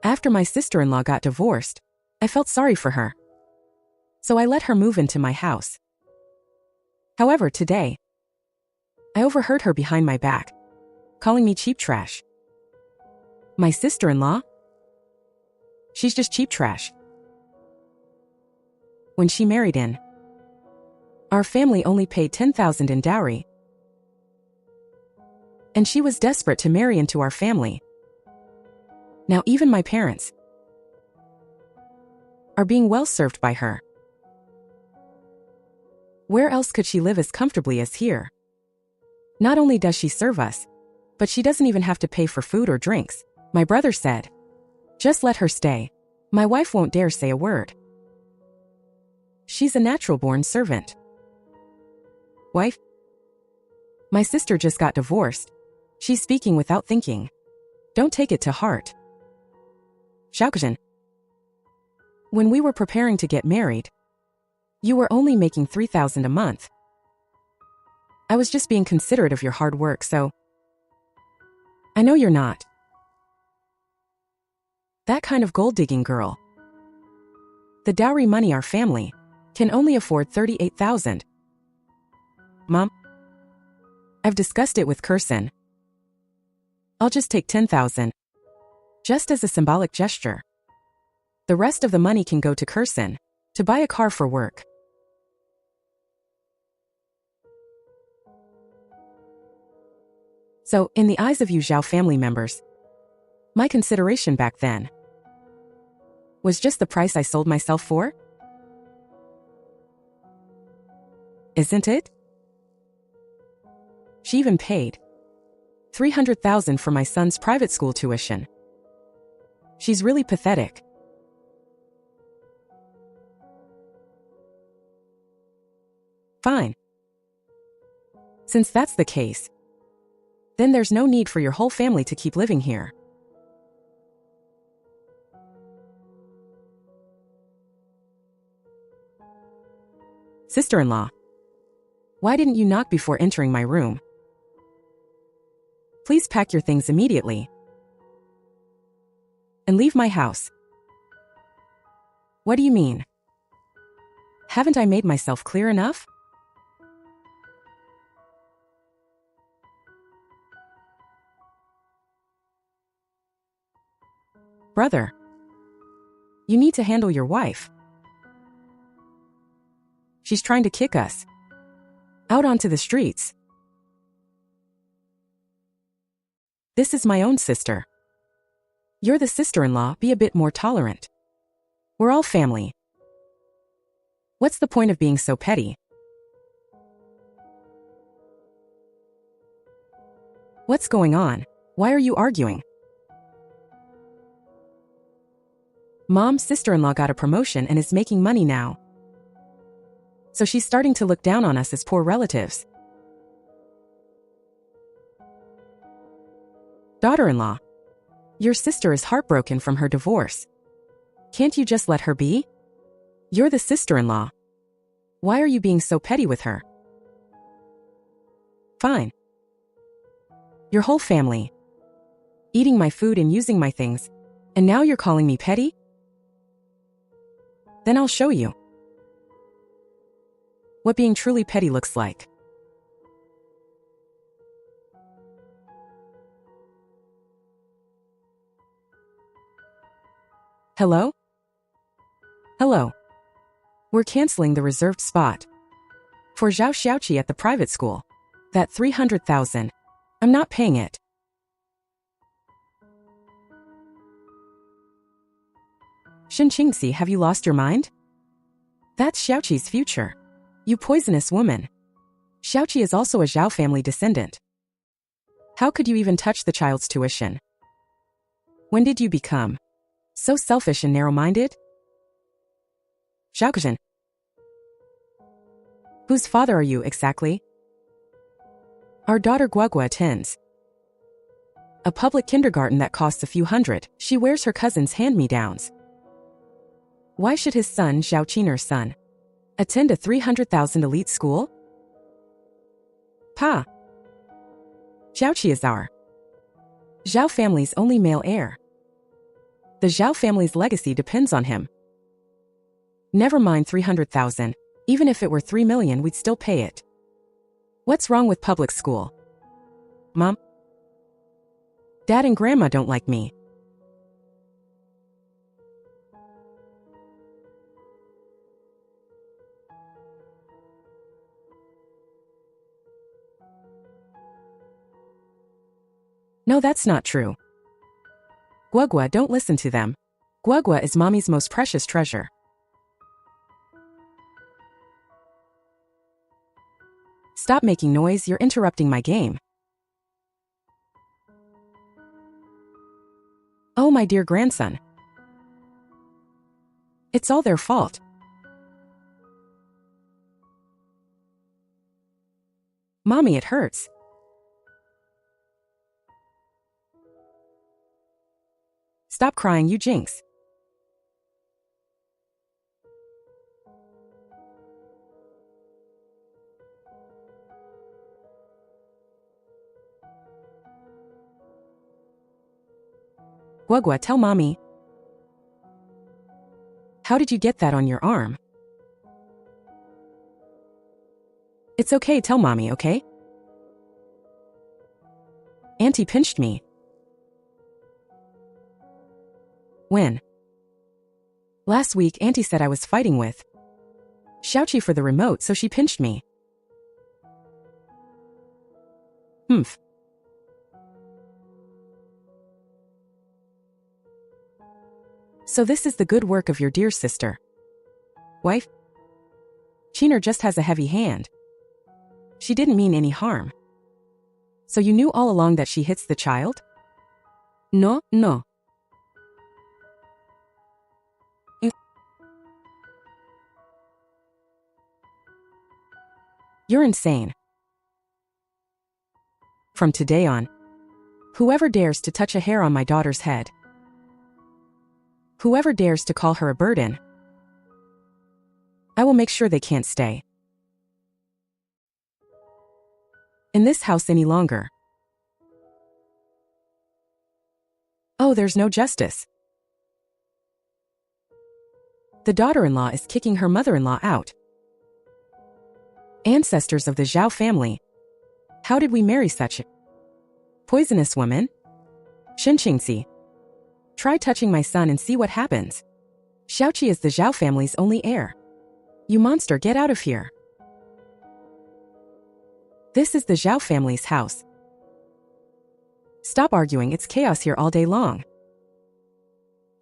After my sister-in-law got divorced, I felt sorry for her. So I let her move into my house. However, today, I overheard her behind my back, calling me cheap trash. My sister-in-law? She's just cheap trash. When she married in, our family only paid $10,000 in dowry, and she was desperate to marry into our family. Now even my parents are being well served by her. Where else could she live as comfortably as here? Not only does she serve us, but she doesn't even have to pay for food or drinks. My brother said, "Just let her stay. My wife won't dare say a word. She's a natural-born servant." Wife? My sister just got divorced. She's speaking without thinking. Don't take it to heart. Zhao Kexin. When we were preparing to get married, you were only making $3,000 a month. I was just being considerate of your hard work, so I know you're not that kind of gold-digging girl. The dowry money our family can only afford $38,000. Mom, I've discussed it with Qicin. I'll just take $10,000, just as a symbolic gesture. The rest of the money can go to Qicin to buy a car for work. So, in the eyes of you Zhao family members, my consideration back then was just the price I sold myself for? Isn't it? She even paid $300,000 for my son's private school tuition. She's really pathetic. Fine. Since that's the case, then there's no need for your whole family to keep living here. Sister-in-law, why didn't you knock before entering my room? Please pack your things immediately and leave my house. What do you mean? Haven't I made myself clear enough? Brother, you need to handle your wife. She's trying to kick us out onto the streets. This is my own sister. You're the sister-in-law, be a bit more tolerant. We're all family. What's the point of being so petty? What's going on? Why are you arguing? Mom's sister-in-law got a promotion and is making money now. So she's starting to look down on us as poor relatives. Daughter-in-law, your sister is heartbroken from her divorce. Can't you just let her be? You're the sister-in-law. Why are you being so petty with her? Fine. Your whole family, eating my food and using my things, and now you're calling me petty? Then I'll show you what being truly petty looks like. Hello? Hello. We're canceling the reserved spot for Zhao Xiaoqi at the private school. That $300,000. I'm not paying it. Shen Qingci, have you lost your mind? That's Xiaoqi's future. You poisonous woman. Xiaoqi is also a Zhao family descendant. How could you even touch the child's tuition? When did you become so selfish and narrow-minded? Zhao Kexin. Whose father are you exactly? Our daughter Guagua attends a public kindergarten that costs a few hundred. She wears her cousin's hand-me-downs. Why should his son, Zhao Qin'er's son, attend a $300,000 elite school? Pa. Xiaoqi is our Zhao family's only male heir. The The Zhao family's legacy depends on him. Never mind 300,000. Even if it were 3 million, we'd still pay it. What's wrong with public school? Mom? Dad and Grandma don't like me. No, that's not true. Guagua, don't listen to them. Guagua is Mommy's most precious treasure. Stop making noise, you're interrupting my game. Oh, my dear grandson. It's all their fault. Mommy, it hurts. Stop crying, you jinx. Guagua, tell Mommy. How did you get that on your arm? It's okay, tell Mommy, okay? Auntie pinched me. When? Last week, Auntie said I was fighting with Xiaoqi for the remote, so she pinched me. Humph. So this is the good work of your dear sister. Wife? Qin'er just has a heavy hand. She didn't mean any harm. So you knew all along that she hits the child? No, no. You're insane. From today on, whoever dares to touch a hair on my daughter's head, whoever dares to call her a burden, I will make sure they can't stay in this house any longer. Oh, there's no justice. The daughter-in-law is kicking her mother-in-law out. Ancestors of the Zhao family. How did we marry such a poisonous woman? Shen Qingci. Try touching my son and see what happens. Xiaoqi is the Zhao family's only heir. You monster, get out of here. This is the Zhao family's house. Stop arguing, it's chaos here all day long.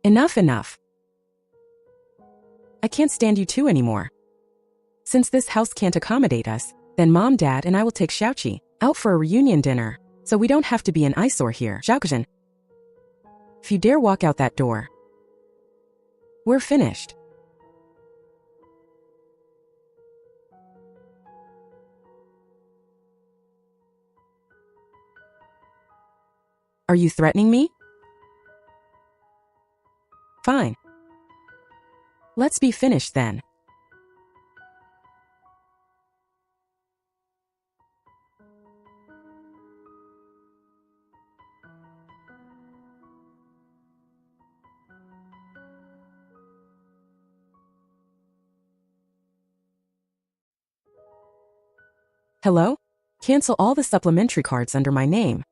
Enough, enough. I can't stand you two anymore. Since this house can't accommodate us, then Mom, Dad, and I will take Xiaoqi out for a reunion dinner, so we don't have to be an eyesore here. Zhao Kexin. If you dare walk out that door, we're finished. Are you threatening me? Fine. Let's be finished then. Hello? Cancel all the supplementary cards under my name.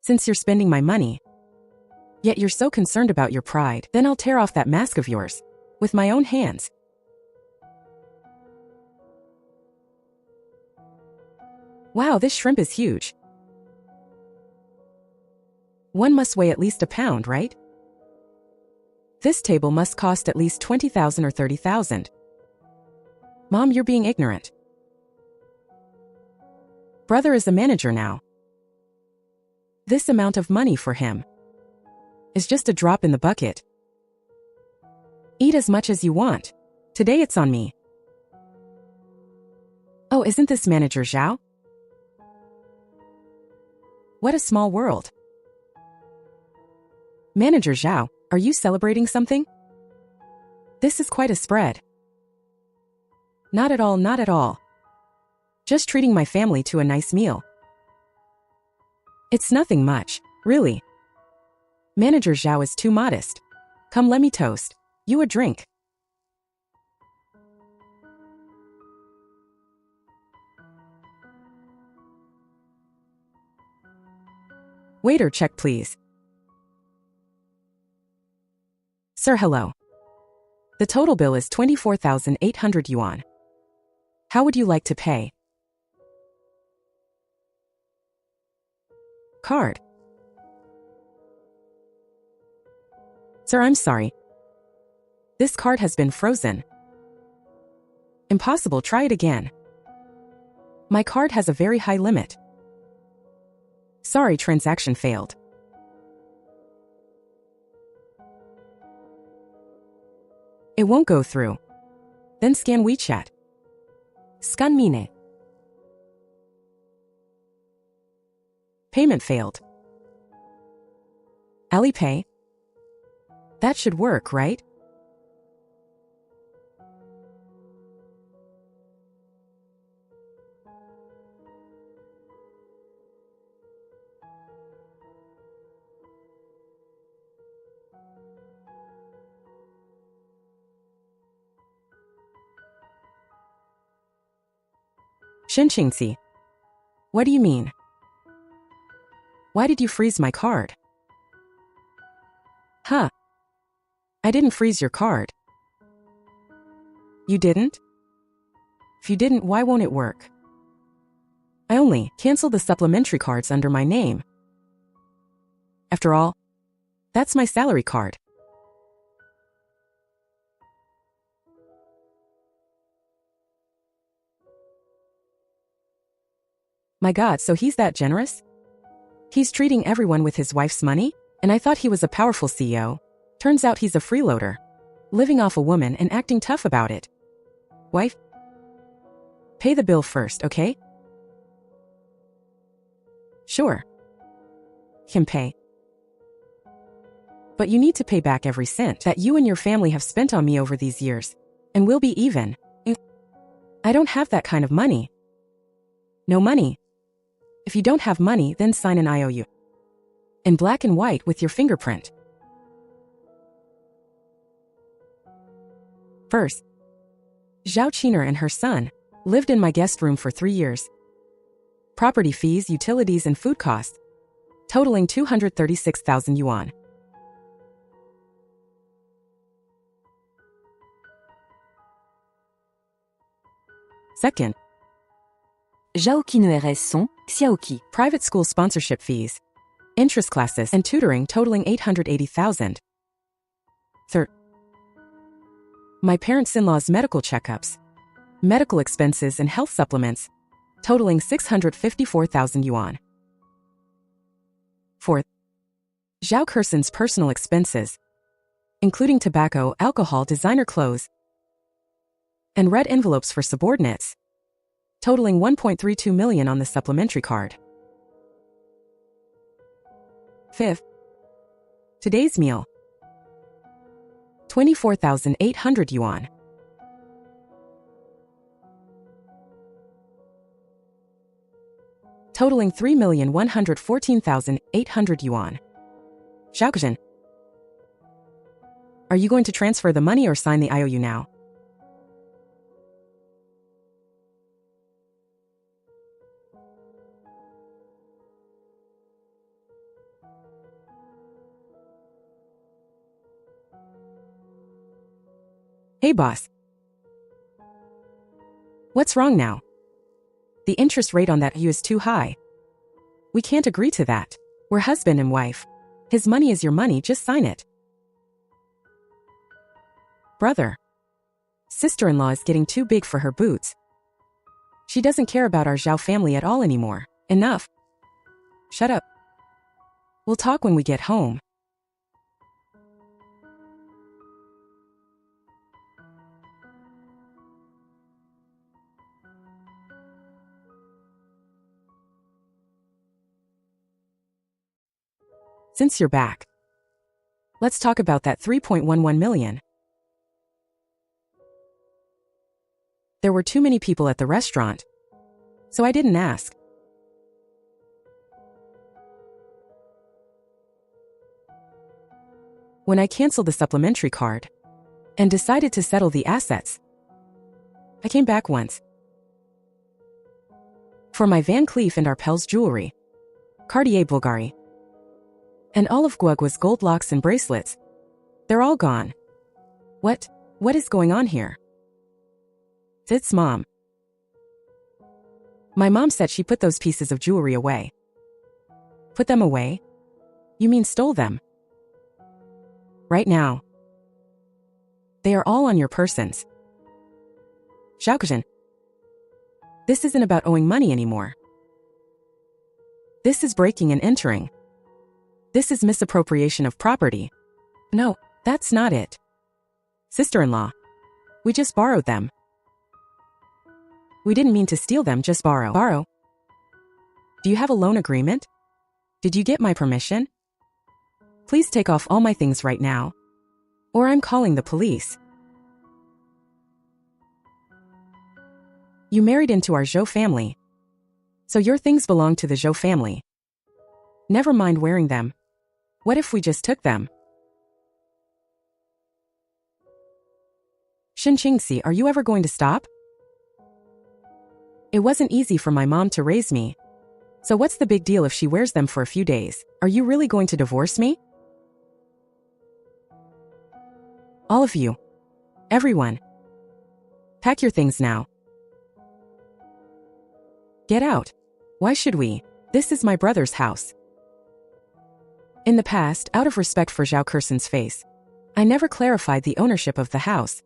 Since you're spending my money, yet you're so concerned about your pride, then I'll tear off that mask of yours with my own hands. Wow, this shrimp is huge. One must weigh at least a pound, right? This table must cost at least 20,000 or 30,000. Mom, you're being ignorant. Brother is a manager now. This amount of money for him is just a drop in the bucket. Eat as much as you want. Today it's on me. Oh, isn't this Manager Zhao? What a small world. Manager Zhao, are you celebrating something? This is quite a spread. Not at all, not at all. Just treating my family to a nice meal. It's nothing much. Really? Manager Zhao is too modest. Come, let me toast you a drink. Waiter, check please. Sir, hello. The total bill is 24,800 yuan. How would you like to pay? Card. Sir, I'm sorry. This card has been frozen. Impossible, try it again. My card has a very high limit. Sorry, transaction failed. It won't go through. Then scan WeChat. Scan Mine. Payment failed. Alipay? That should work, right? Shen Qingci. What do you mean? Why did you freeze my card? Huh. I didn't freeze your card. You didn't? If you didn't, why won't it work? I only canceled the supplementary cards under my name. After all, that's my salary card. My God, so he's that generous? He's treating everyone with his wife's money? And I thought he was a powerful CEO. Turns out he's a freeloader, living off a woman and acting tough about it. Wife? Pay the bill first, okay? Sure. Can pay. But you need to pay back every cent that you and your family have spent on me over these years. And we'll be even. I don't have that kind of money. No money. If you don't have money, then sign an IOU. In black and white with your fingerprint. First, Zhao Qin'er and her son lived in my guest room for 3 years. Property fees, utilities, and food costs, totaling 236,000 yuan. Second, Zhao Qin'er son Xiaoqi. Private school sponsorship fees, interest classes, and tutoring totaling 880,000. Third, my parents-in-law's medical checkups, medical expenses, and health supplements, totaling 654,000 yuan. Fourth, Zhao Kecin's personal expenses, including tobacco, alcohol, designer clothes, and red envelopes for subordinates, totaling 1.32 million on the supplementary card. Fifth, today's meal, 24,800 yuan. Totaling 3,114,800 yuan. Zhao Kexin, are you going to transfer the money or sign the IOU now? Hey boss. What's wrong now? The interest rate on that IOU is too high. We can't agree to that. We're husband and wife. His money is your money, just sign it. Brother. Sister-in-law is getting too big for her boots. She doesn't care about our Zhao family at all anymore. Enough. Shut up. We'll talk when we get home. Since you're back, let's talk about that 3.11 million. There were too many people at the restaurant, so I didn't ask. when I canceled the supplementary card and decided to settle the assets. I came back once for my Van Cleef and Arpels jewelry, Cartier Bulgari, and Olive Guagua's gold locks and bracelets. They're all gone. What is going on here? It's Mom. My mom said she put those pieces of jewelry away. Put them away? You mean stole them? Right now. They are all on your persons. Zhao Kexin. This isn't about owing money anymore. This is breaking and entering. This is misappropriation of property. No, that's not it. Sister-in-law. We just borrowed them. We didn't mean to steal them, just borrow. Borrow? Do you have a loan agreement? Did you get my permission? Please take off all my things right now, or I'm calling the police. You married into our Zhao family, so your things belong to the Zhao family. Never mind wearing them. What if we just took them? Shen Qingci, are you ever going to stop? It wasn't easy for my mom to raise me. So what's the big deal if she wears them for a few days? Are you really going to divorce me? All of you. Everyone. Pack your things now. Get out. Why should we? This is my brother's house. In the past, out of respect for Zhao Kecin's face, I never clarified the ownership of the house.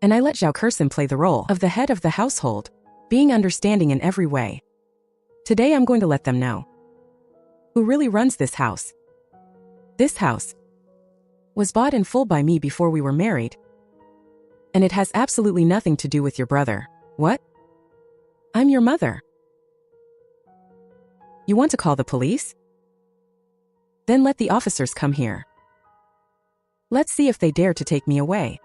And I let Zhao Kexin play the role of the head of the household, being understanding in every way. Today I'm going to let them know who really runs this house. This house was bought in full by me before we were married. And it has absolutely nothing to do with your brother. What? I'm your mother. You want to call the police? Then let the officers come here. Let's see if they dare to take me away.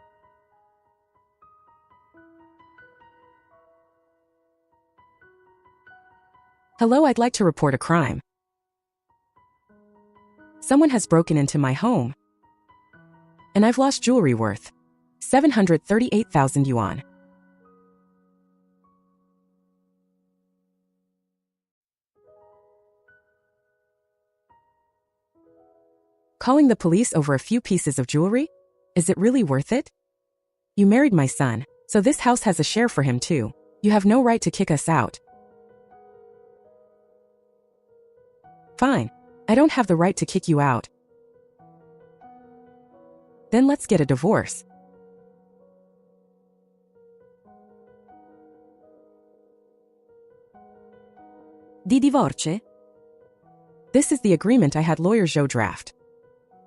Hello, I'd like to report a crime. Someone has broken into my home. And I've lost jewelry worth 738,000 yuan. Calling the police over a few pieces of jewelry? Is it really worth it? You married my son, so this house has a share for him too. You have no right to kick us out. Fine. I don't have the right to kick you out. Then let's get a divorce. Di divorce? This is the agreement I had lawyer Zhou draft.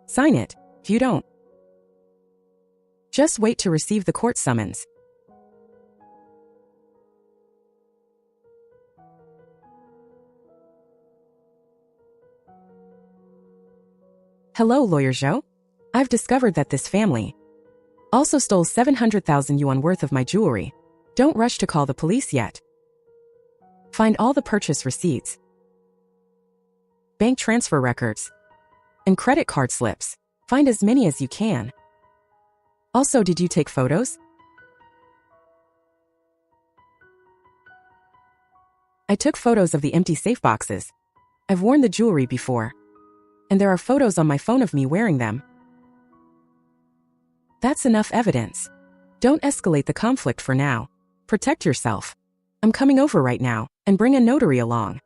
Sign it, if you don't. Just wait to receive the court summons. Hello, lawyer Zhou. I've discovered that this family also stole 700,000 yuan worth of my jewelry. Don't rush to call the police yet. Find all the purchase receipts, bank transfer records, and credit card slips. Find as many as you can. Also, did you take photos? I took photos of the empty safe boxes. I've worn the jewelry before. And there are photos on my phone of me wearing them. That's enough evidence. Don't escalate the conflict for now. Protect yourself. I'm coming over right now, and bring a notary along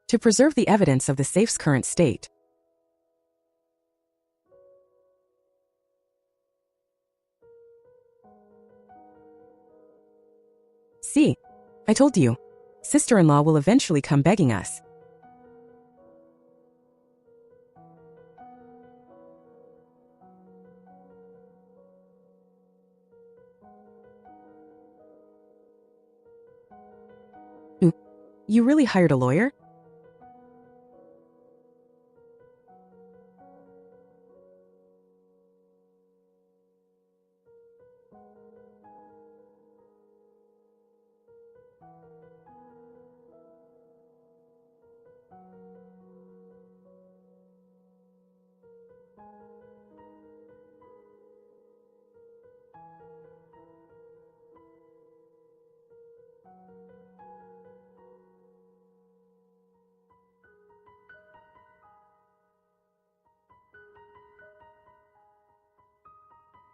to preserve the evidence of the safe's current state. See, I told you, sister-in-law will eventually come begging us. You really hired a lawyer?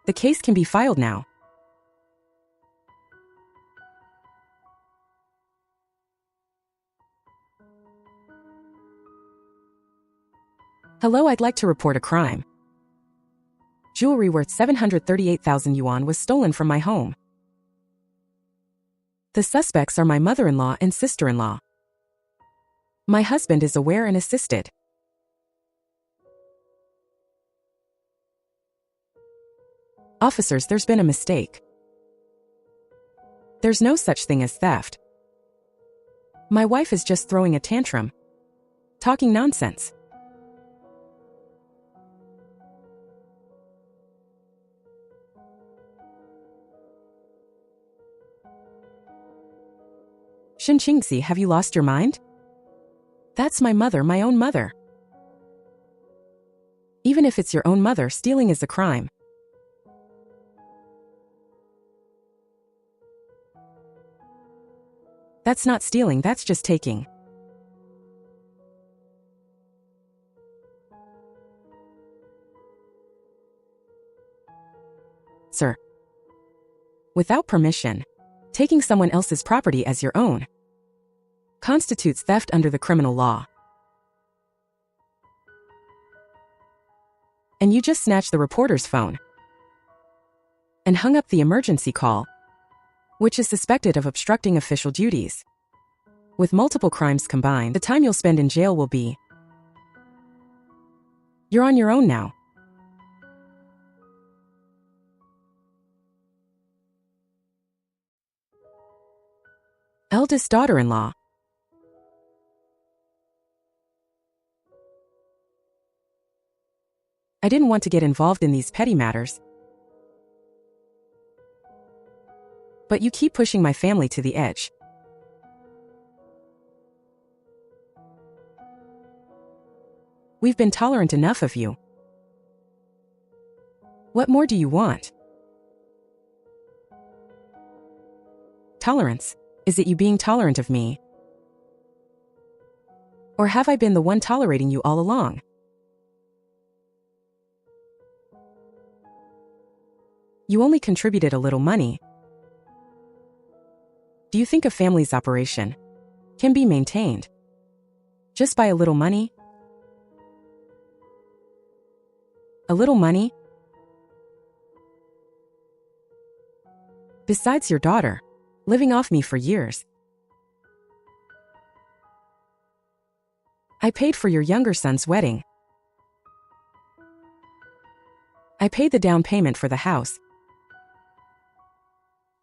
The case can be filed now. Hello, I'd like to report a crime. Jewelry worth 738,000 yuan was stolen from my home. The suspects are my mother-in-law and sister-in-law. My husband is aware and assisted. Officers, there's been a mistake. There's no such thing as theft. My wife is just throwing a tantrum, talking nonsense. Shen Qingci, have you lost your mind? That's my mother, my own mother. Even if it's your own mother, stealing is a crime. That's not stealing, that's just taking. Sir, without permission, taking someone else's property as your own constitutes theft under the criminal law. And you just snatched the reporter's phone and hung up the emergency call, which is suspected of obstructing official duties. With multiple crimes combined, the time you'll spend in jail will be... You're on your own now. Eldest daughter-in-law. I didn't want to get involved in these petty matters, but you keep pushing my family to the edge. We've been tolerant enough of you. What more do you want? Tolerance? Is it you being tolerant of me? Or have I been the one tolerating you all along? You only contributed a little money. Do you think a family's operation can be maintained just by a little money? A little money? Besides your daughter, living off me for years. I paid for your younger son's wedding. I paid the down payment for the house.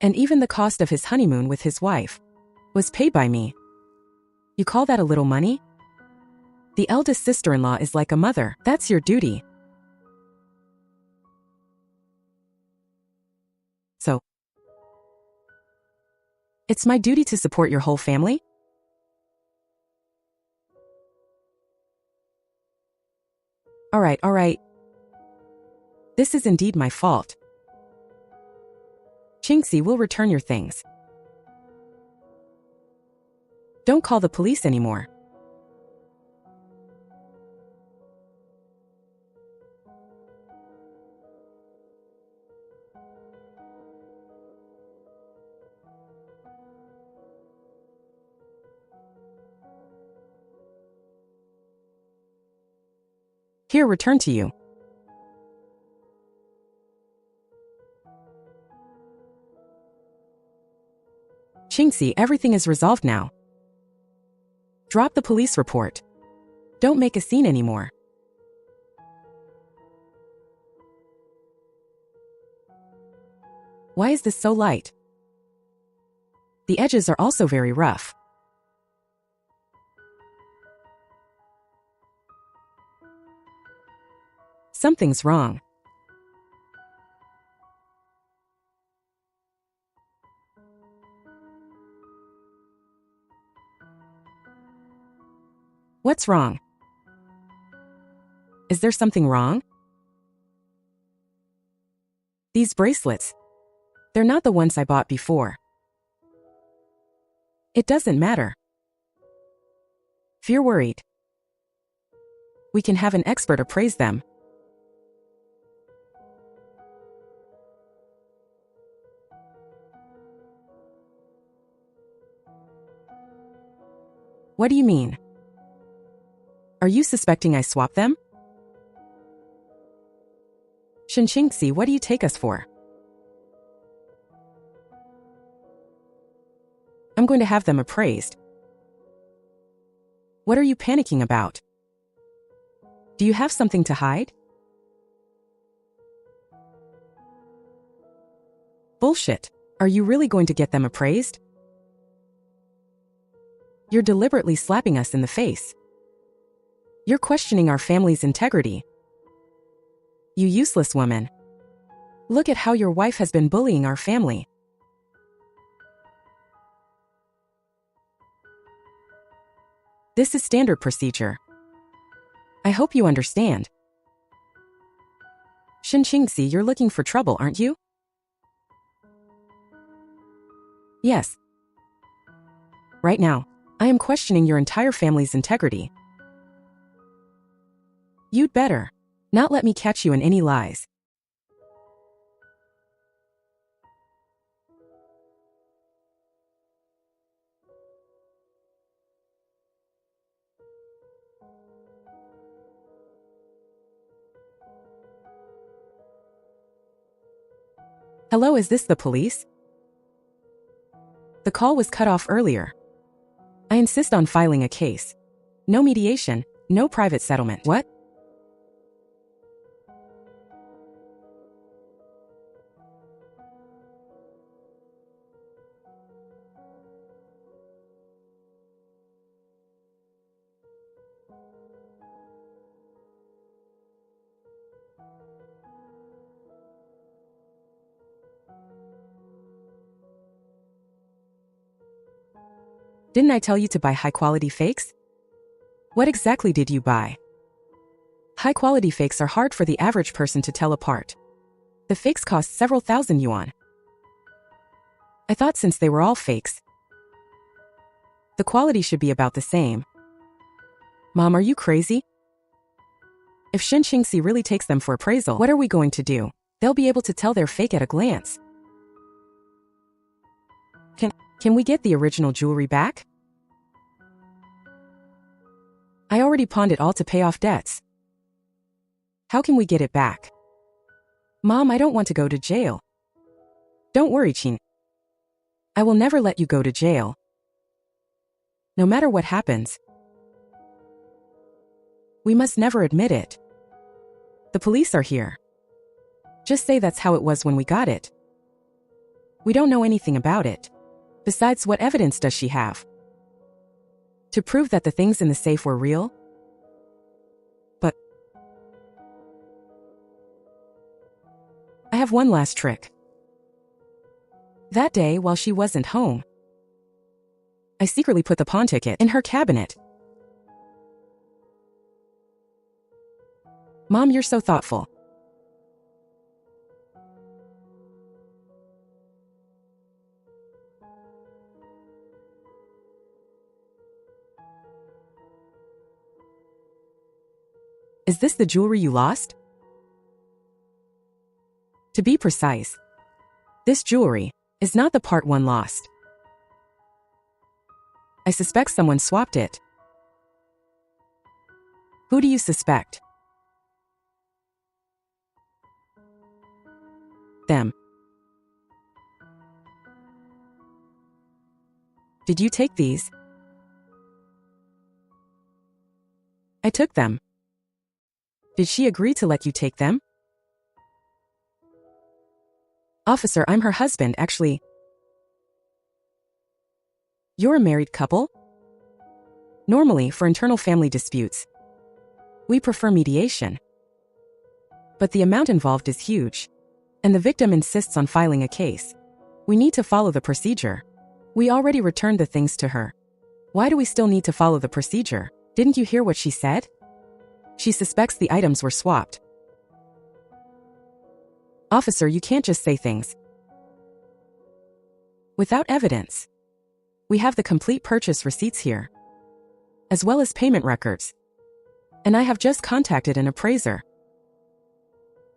And even the cost of his honeymoon with his wife was paid by me. You call that a little money? The eldest sister-in-law is like a mother. That's your duty. So, it's my duty to support your whole family? All right. This is indeed my fault. Qingci will return your things. Don't call the police anymore. Here, return to you. Qingci, everything is resolved now. Drop the police report. Don't make a scene anymore. Why is this so light? The edges are also very rough. Something's wrong. What's wrong? Is there something wrong? These bracelets, they're not the ones I bought before. It doesn't matter. If you're worried, we can have an expert appraise them. What do you mean? Are you suspecting I swapped them? Shen Qingci, what do you take us for? I'm going to have them appraised. What are you panicking about? Do you have something to hide? Bullshit. Are you really going to get them appraised? You're deliberately slapping us in the face. You're questioning our family's integrity. You useless woman. Look at how your wife has been bullying our family. This is standard procedure. I hope you understand. Shen Qingci, you're looking for trouble, aren't you? Yes. Right now, I am questioning your entire family's integrity. You'd better not let me catch you in any lies. Hello, is this the police? The call was cut off earlier. I insist on filing a case. No mediation, no private settlement. What? Didn't I tell you to buy high-quality fakes? What exactly did you buy? High-quality fakes are hard for the average person to tell apart. The fakes cost several thousand yuan. I thought since they were all fakes, the quality should be about the same. Mom, are you crazy? If Shen Qingci really takes them for appraisal, what are we going to do? They'll be able to tell they're fake at a glance. Can we get the original jewelry back? I already pawned it all to pay off debts. How can we get it back? Mom, I don't want to go to jail. Don't worry, Qin. I will never let you go to jail. No matter what happens, we must never admit it. The police are here. Just say that's how it was when we got it. We don't know anything about it. Besides, what evidence does she have? To prove that the things in the safe were real? But I have one last trick. That day, while she wasn't home, I secretly put the pawn ticket in her cabinet. Mom, you're so thoughtful. Is this the jewelry you lost? To be precise, this jewelry is not the part one lost. I suspect someone swapped it. Who do you suspect? Them. Did you take these? I took them. Did she agree to let you take them? Officer, I'm her husband, actually. You're a married couple? Normally, for internal family disputes, we prefer mediation. But the amount involved is huge, and the victim insists on filing a case. We need to follow the procedure. We already returned the things to her. Why do we still need to follow the procedure? Didn't you hear what she said? She suspects the items were swapped. Officer, you can't just say things without evidence. We have the complete purchase receipts here, as well as payment records. And I have just contacted an appraiser.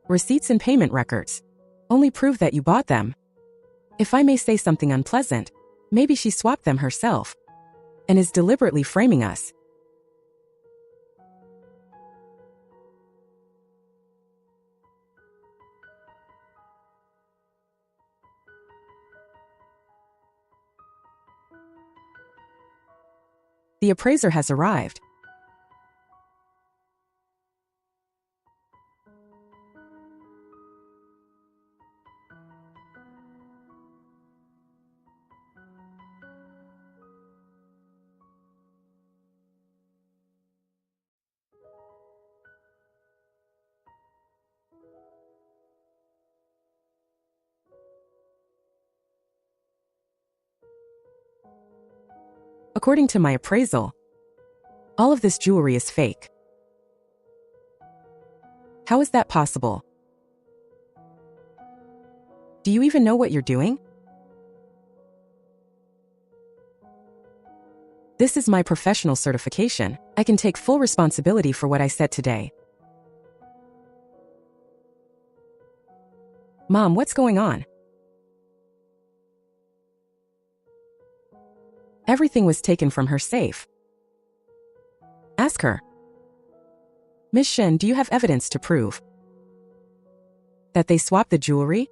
Receipts and payment records only prove that you bought them. If I may say something unpleasant, maybe she swapped them herself. and is deliberately framing us. The appraiser has arrived. According to my appraisal, all of this jewelry is fake. How is that possible? Do you even know what you're doing? This is my professional certification. I can take full responsibility for what I said today. Mom, what's going on? Everything was taken from her safe. Ask her. Miss Shen, do you have evidence to prove that they swapped the jewelry?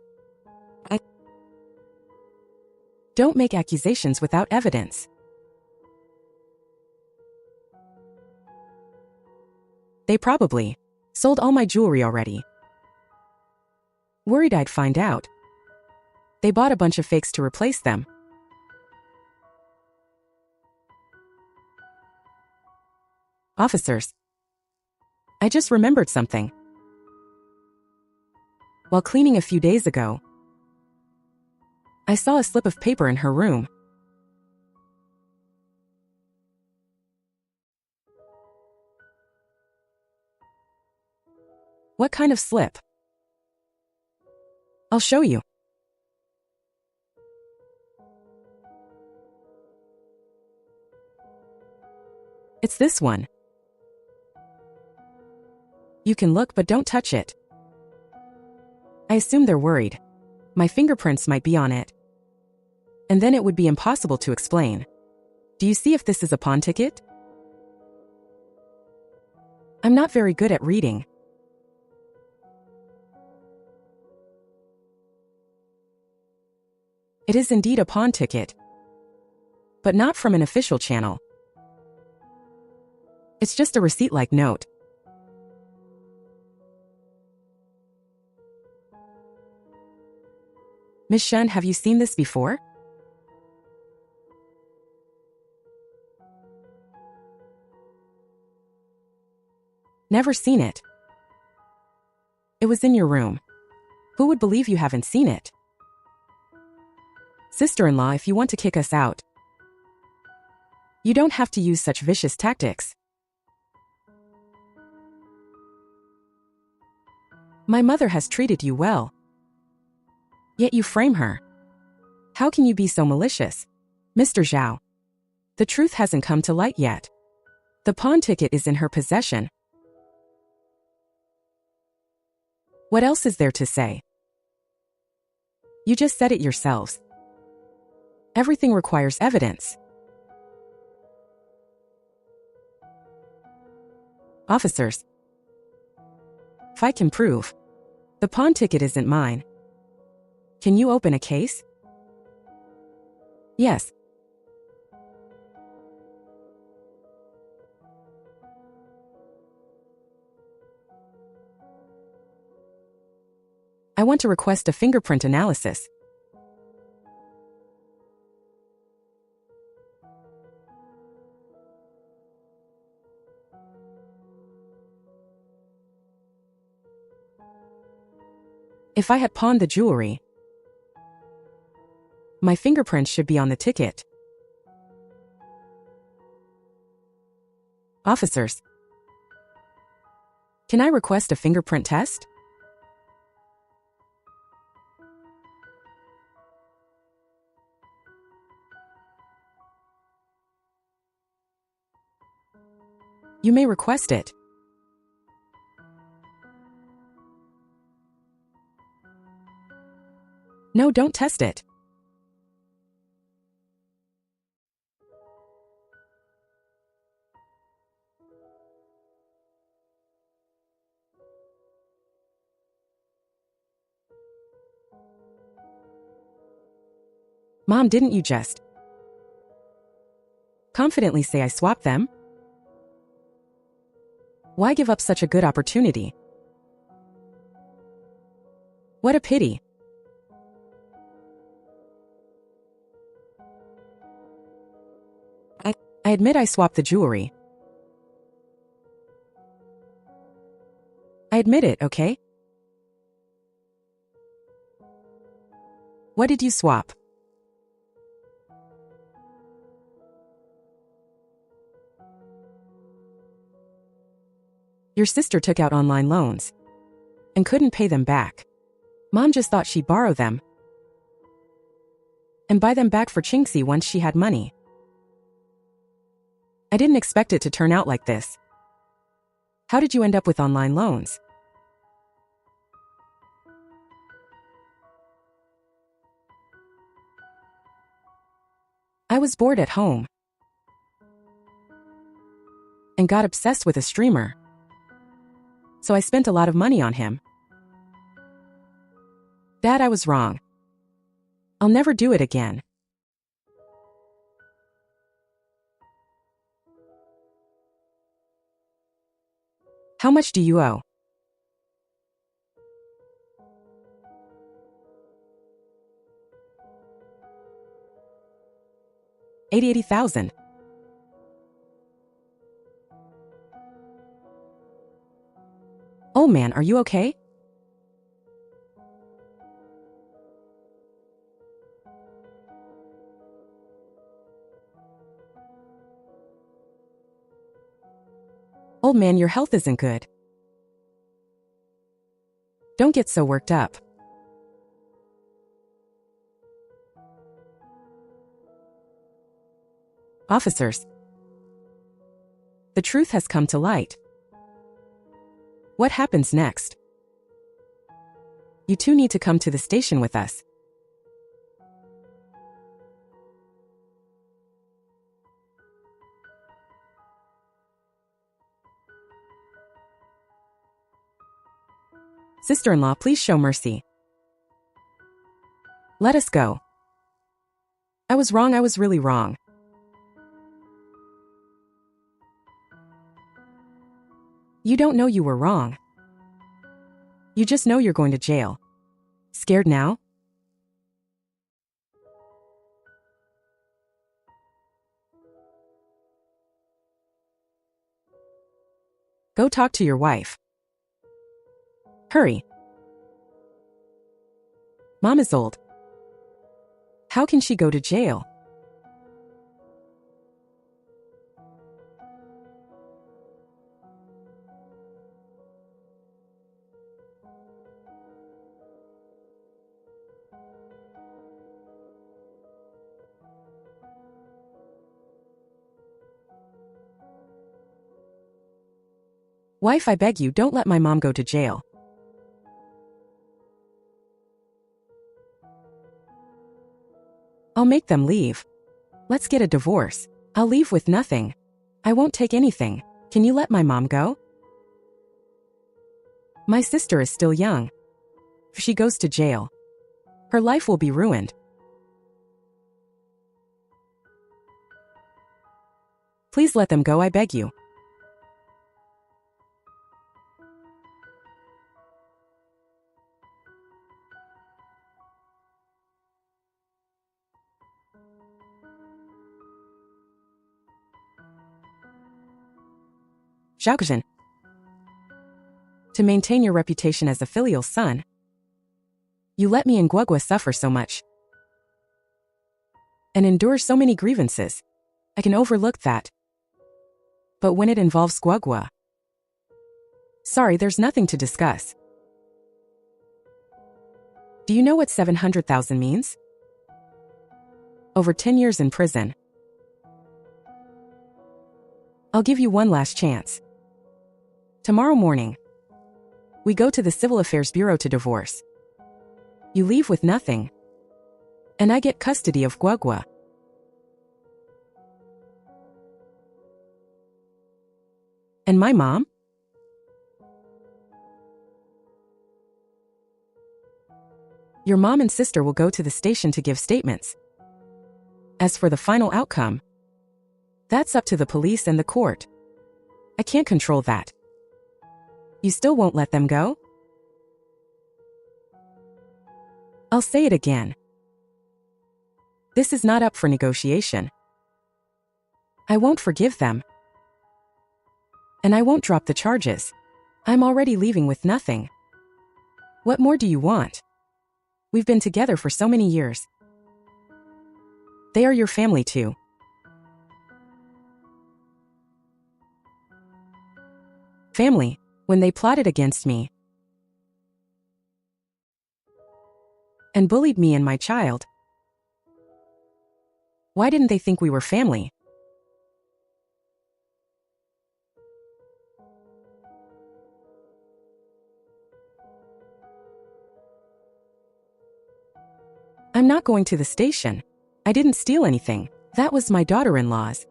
Don't make accusations without evidence. They probably sold all my jewelry already. Worried I'd find out. They bought a bunch of fakes to replace them. Officers, I just remembered something. While cleaning a few days ago, I saw a slip of paper in her room. What kind of slip? I'll show you. It's this one. You can look, but don't touch it. I assume they're worried. My fingerprints might be on it. And then it would be impossible to explain. Do you see if this is a pawn ticket? I'm not very good at reading. It is indeed a pawn ticket, but not from an official channel. It's just a receipt-like note. Miss Shen, have you seen this before? Never seen it. It was in your room. Who would believe you haven't seen it? Sister-in-law, if you want to kick us out, you don't have to use such vicious tactics. My mother has treated you well. Yet you frame her. How can you be so malicious? Mr. Zhao, the truth hasn't come to light yet. The pawn ticket is in her possession. What else is there to say? You just said it yourselves. Everything requires evidence. Officers, if I can prove the pawn ticket isn't mine, can you open a case? Yes. I want to request a fingerprint analysis. If I had pawned the jewelry, my fingerprints should be on the ticket. Officers, can I request a fingerprint test? You may request it. No, don't test it. Mom, didn't you just confidently say I swapped them? Why give up such a good opportunity? What a pity. I admit I swapped the jewelry. I admit it, okay? What did you swap? Your sister took out online loans and couldn't pay them back. Mom just thought she'd borrow them and buy them back for Qingci once she had money. I didn't expect it to turn out like this. How did you end up with online loans? I was bored at home and got obsessed with a streamer. So I spent a lot of money on him. Dad, I was wrong. I'll never do it again. How much do you owe? $80,000. Oh man, are you okay? Old man, your health isn't good. Don't get so worked up. Officers. The truth has come to light. What happens next? You two need to come to the station with us. Sister-in-law, please show mercy. Let us go. I was wrong, I was really wrong. You don't know you were wrong. You just know you're going to jail. Scared now? Go talk to your wife. Hurry. Mom is old. How can she go to jail? Wife, I beg you, don't let my mom go to jail. I'll make them leave. Let's get a divorce. I'll leave with nothing. I won't take anything. Can you let my mom go? My sister is still young. If she goes to jail, her life will be ruined. Please let them go, I beg you. Zhao Kexin. To maintain your reputation as a filial son, you let me and Guogua suffer so much and endure so many grievances. I can overlook that. But when it involves Guogua, sorry, there's nothing to discuss. Do you know what 700,000 means? Over 10 years in prison. I'll give you one last chance. Tomorrow morning, we go to the Civil Affairs Bureau to divorce. You leave with nothing, and I get custody of Guogua. And my mom? Your mom and sister will go to the station to give statements. As for the final outcome, that's up to the police and the court. I can't control that. You still won't let them go? I'll say it again. This is not up for negotiation. I won't forgive them. And I won't drop the charges. I'm already leaving with nothing. What more do you want? We've been together for so many years. They are your family too. Family, when they plotted against me and bullied me and my child. Why didn't they think we were family? I'm not going to the station. I didn't steal anything. That was my daughter-in-law's.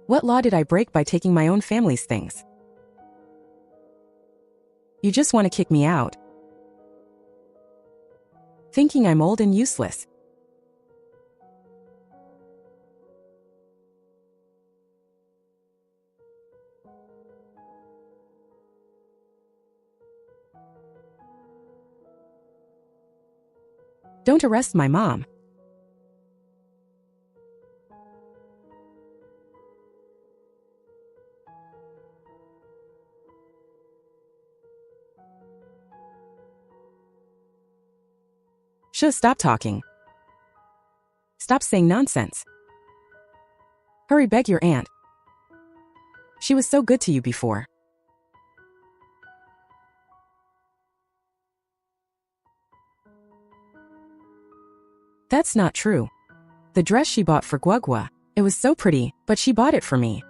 What law did I break by taking my own family's things? You just want to kick me out, thinking I'm old and useless. Don't arrest my mom. Stop talking. Stop saying nonsense. Hurry, beg your aunt. She was so good to you before. That's not true. The dress she bought for Guagua, it was so pretty, but she bought it for me.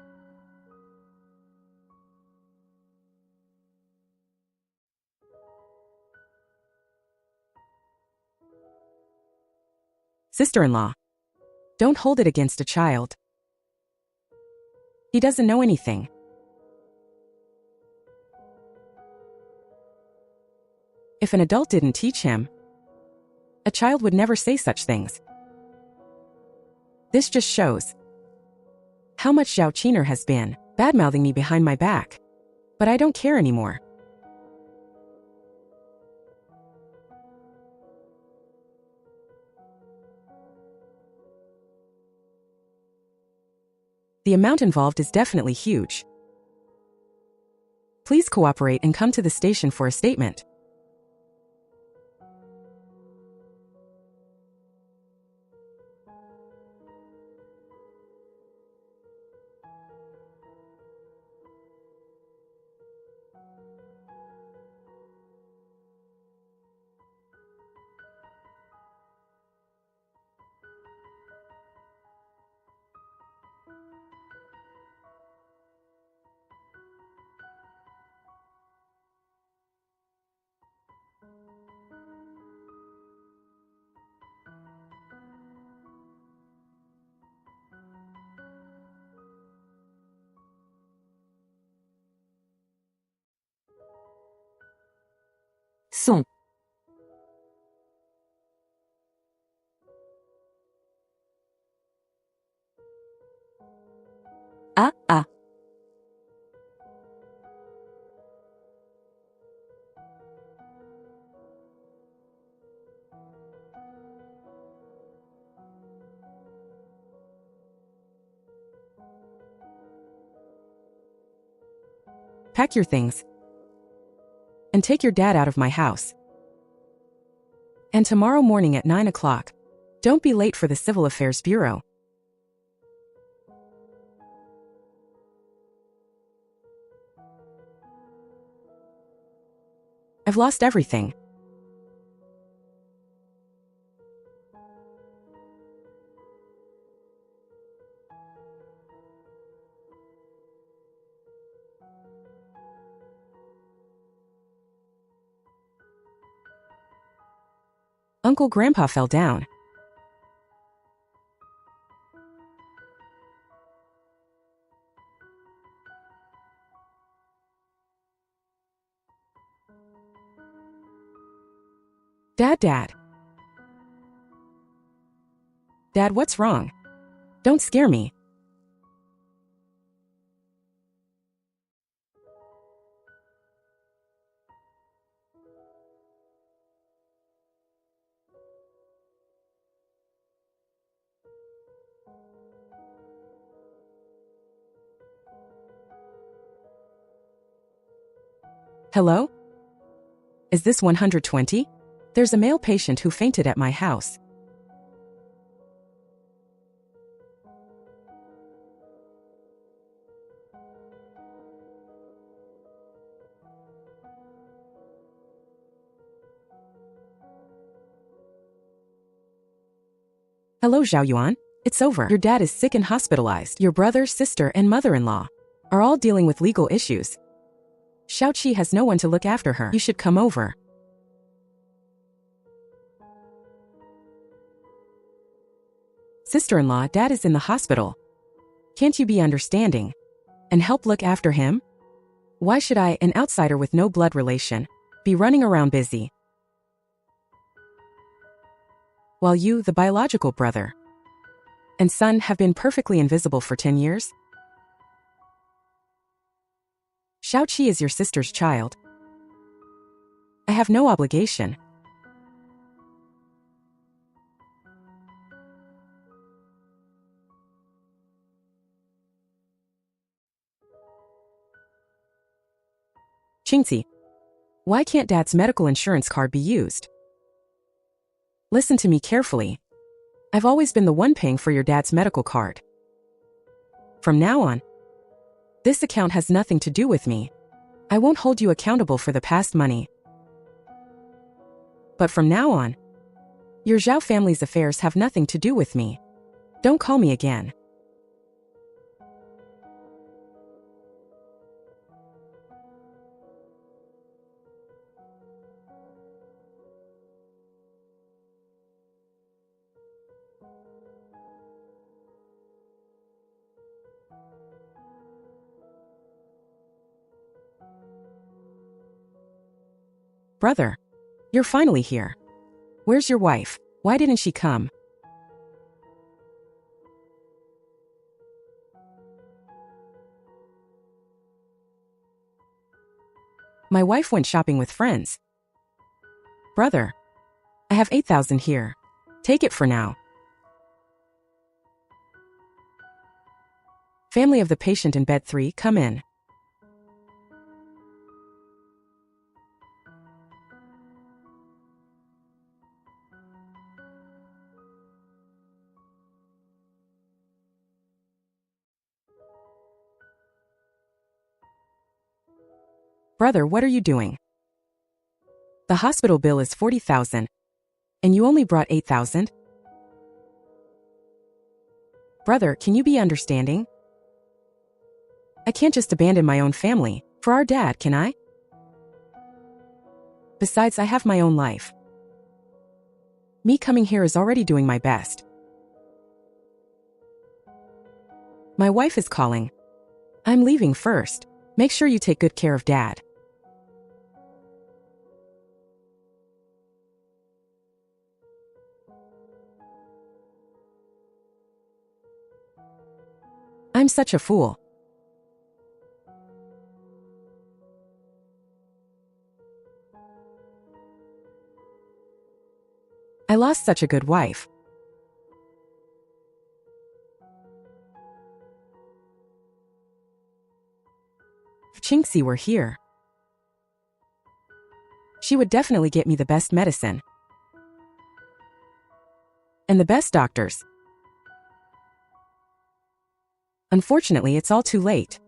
Sister-in-law, don't hold it against a child. He doesn't know anything. If an adult didn't teach him, a child would never say such things. This just shows how much Zhao Qin'er has been bad-mouthing me behind my back. But I don't care anymore. The amount involved is definitely huge. Please cooperate and come to the station for a statement. Son. A, A. Pack your things and take your dad out of my house. And tomorrow morning at 9 o'clock, don't be late for the Civil Affairs Bureau. I've lost everything. Uncle Grandpa fell down. Dad. Dad, what's wrong? Don't scare me. Hello? Is this 120? There's a male patient who fainted at my house. Hello, Zhao Yuan. It's over. Your dad is sick and hospitalized. Your brother, sister, and mother-in-law are all dealing with legal issues. Xiaoqi has no one to look after her. You should come over. Sister-in-law, Dad is in the hospital. Can't you be understanding and help look after him? Why should I, an outsider with no blood relation, be running around busy, while you, the biological brother and son, have been perfectly invisible for 10 years? Xiaoqi is your sister's child. I have no obligation. Qingci, why can't Dad's medical insurance card be used? Listen to me carefully. I've always been the one paying for your dad's medical card. From now on, this account has nothing to do with me. I won't hold you accountable for the past money. But from now on, your Zhao family's affairs have nothing to do with me. Don't call me again. Brother, you're finally here. Where's your wife? Why didn't she come? My wife went shopping with friends. Brother, I have 8,000 here. Take it for now. Family of the patient in bed 3, come in. Brother, what are you doing? The hospital bill is 40,000, and you only brought 8,000? Brother, can you be understanding? I can't just abandon my own family for our dad, can I? Besides, I have my own life. Me coming here is already doing my best. My wife is calling. I'm leaving first. Make sure you take good care of Dad. I'm such a fool. I lost such a good wife. If Qingci were here, she would definitely get me the best medicine and the best doctors. Unfortunately, it's all too late.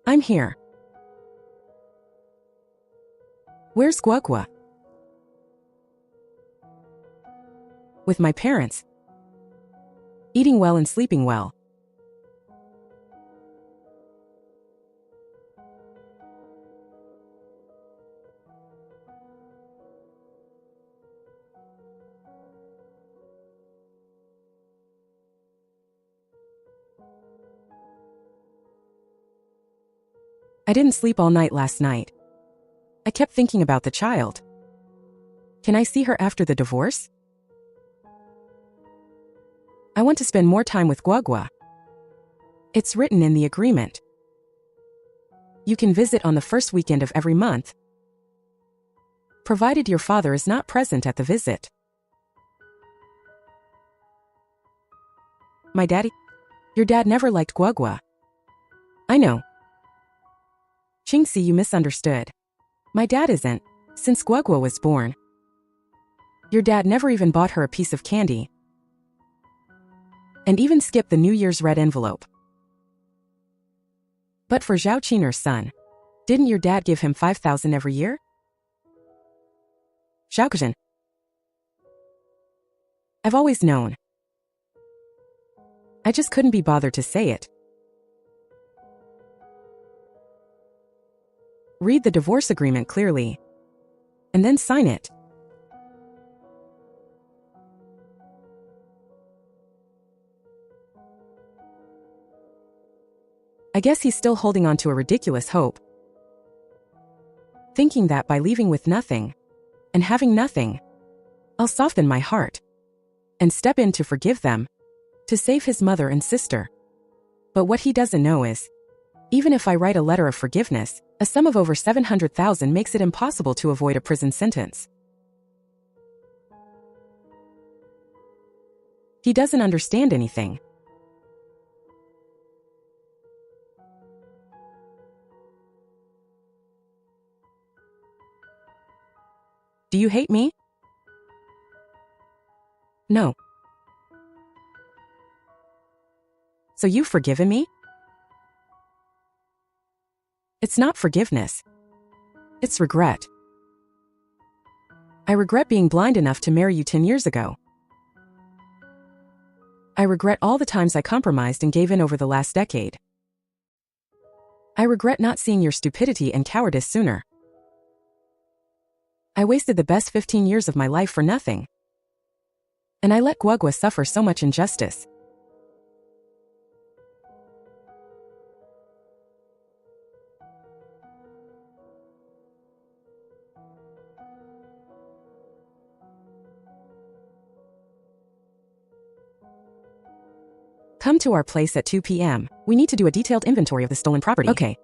I'm here. Where's Guagua? With my parents. Eating well and sleeping well. I didn't sleep all night last night. I kept thinking about the child. Can I see her after the divorce? I want to spend more time with Guagua. It's written in the agreement. You can visit on the first weekend of every month, provided your father is not present at the visit. My daddy? Your dad never liked Guagua. I know. Qingci, you misunderstood. My dad isn't, since Guagua was born. Your dad never even bought her a piece of candy, and even skipped the New Year's red envelope. But for Zhao Qin'er's son, didn't your dad give him 5,000 every year? Zhao Kexin. I've always known. I just couldn't be bothered to say it. Read the divorce agreement clearly, and then sign it. I guess he's still holding on to a ridiculous hope, thinking that by leaving with nothing and having nothing, I'll soften my heart and step in to forgive them, to save his mother and sister. But what he doesn't know is, even if I write a letter of forgiveness, a sum of over 700,000 makes it impossible to avoid a prison sentence. He doesn't understand anything. Do you hate me? No. So you've forgiven me? It's not forgiveness. It's regret. I regret being blind enough to marry you 10 years ago. I regret all the times I compromised and gave in over the last decade. I regret not seeing your stupidity and cowardice sooner. I wasted the best 15 years of my life for nothing. And I let Guagua suffer so much injustice. Come to our place at 2 p.m. We need to do a detailed inventory of the stolen property. Okay.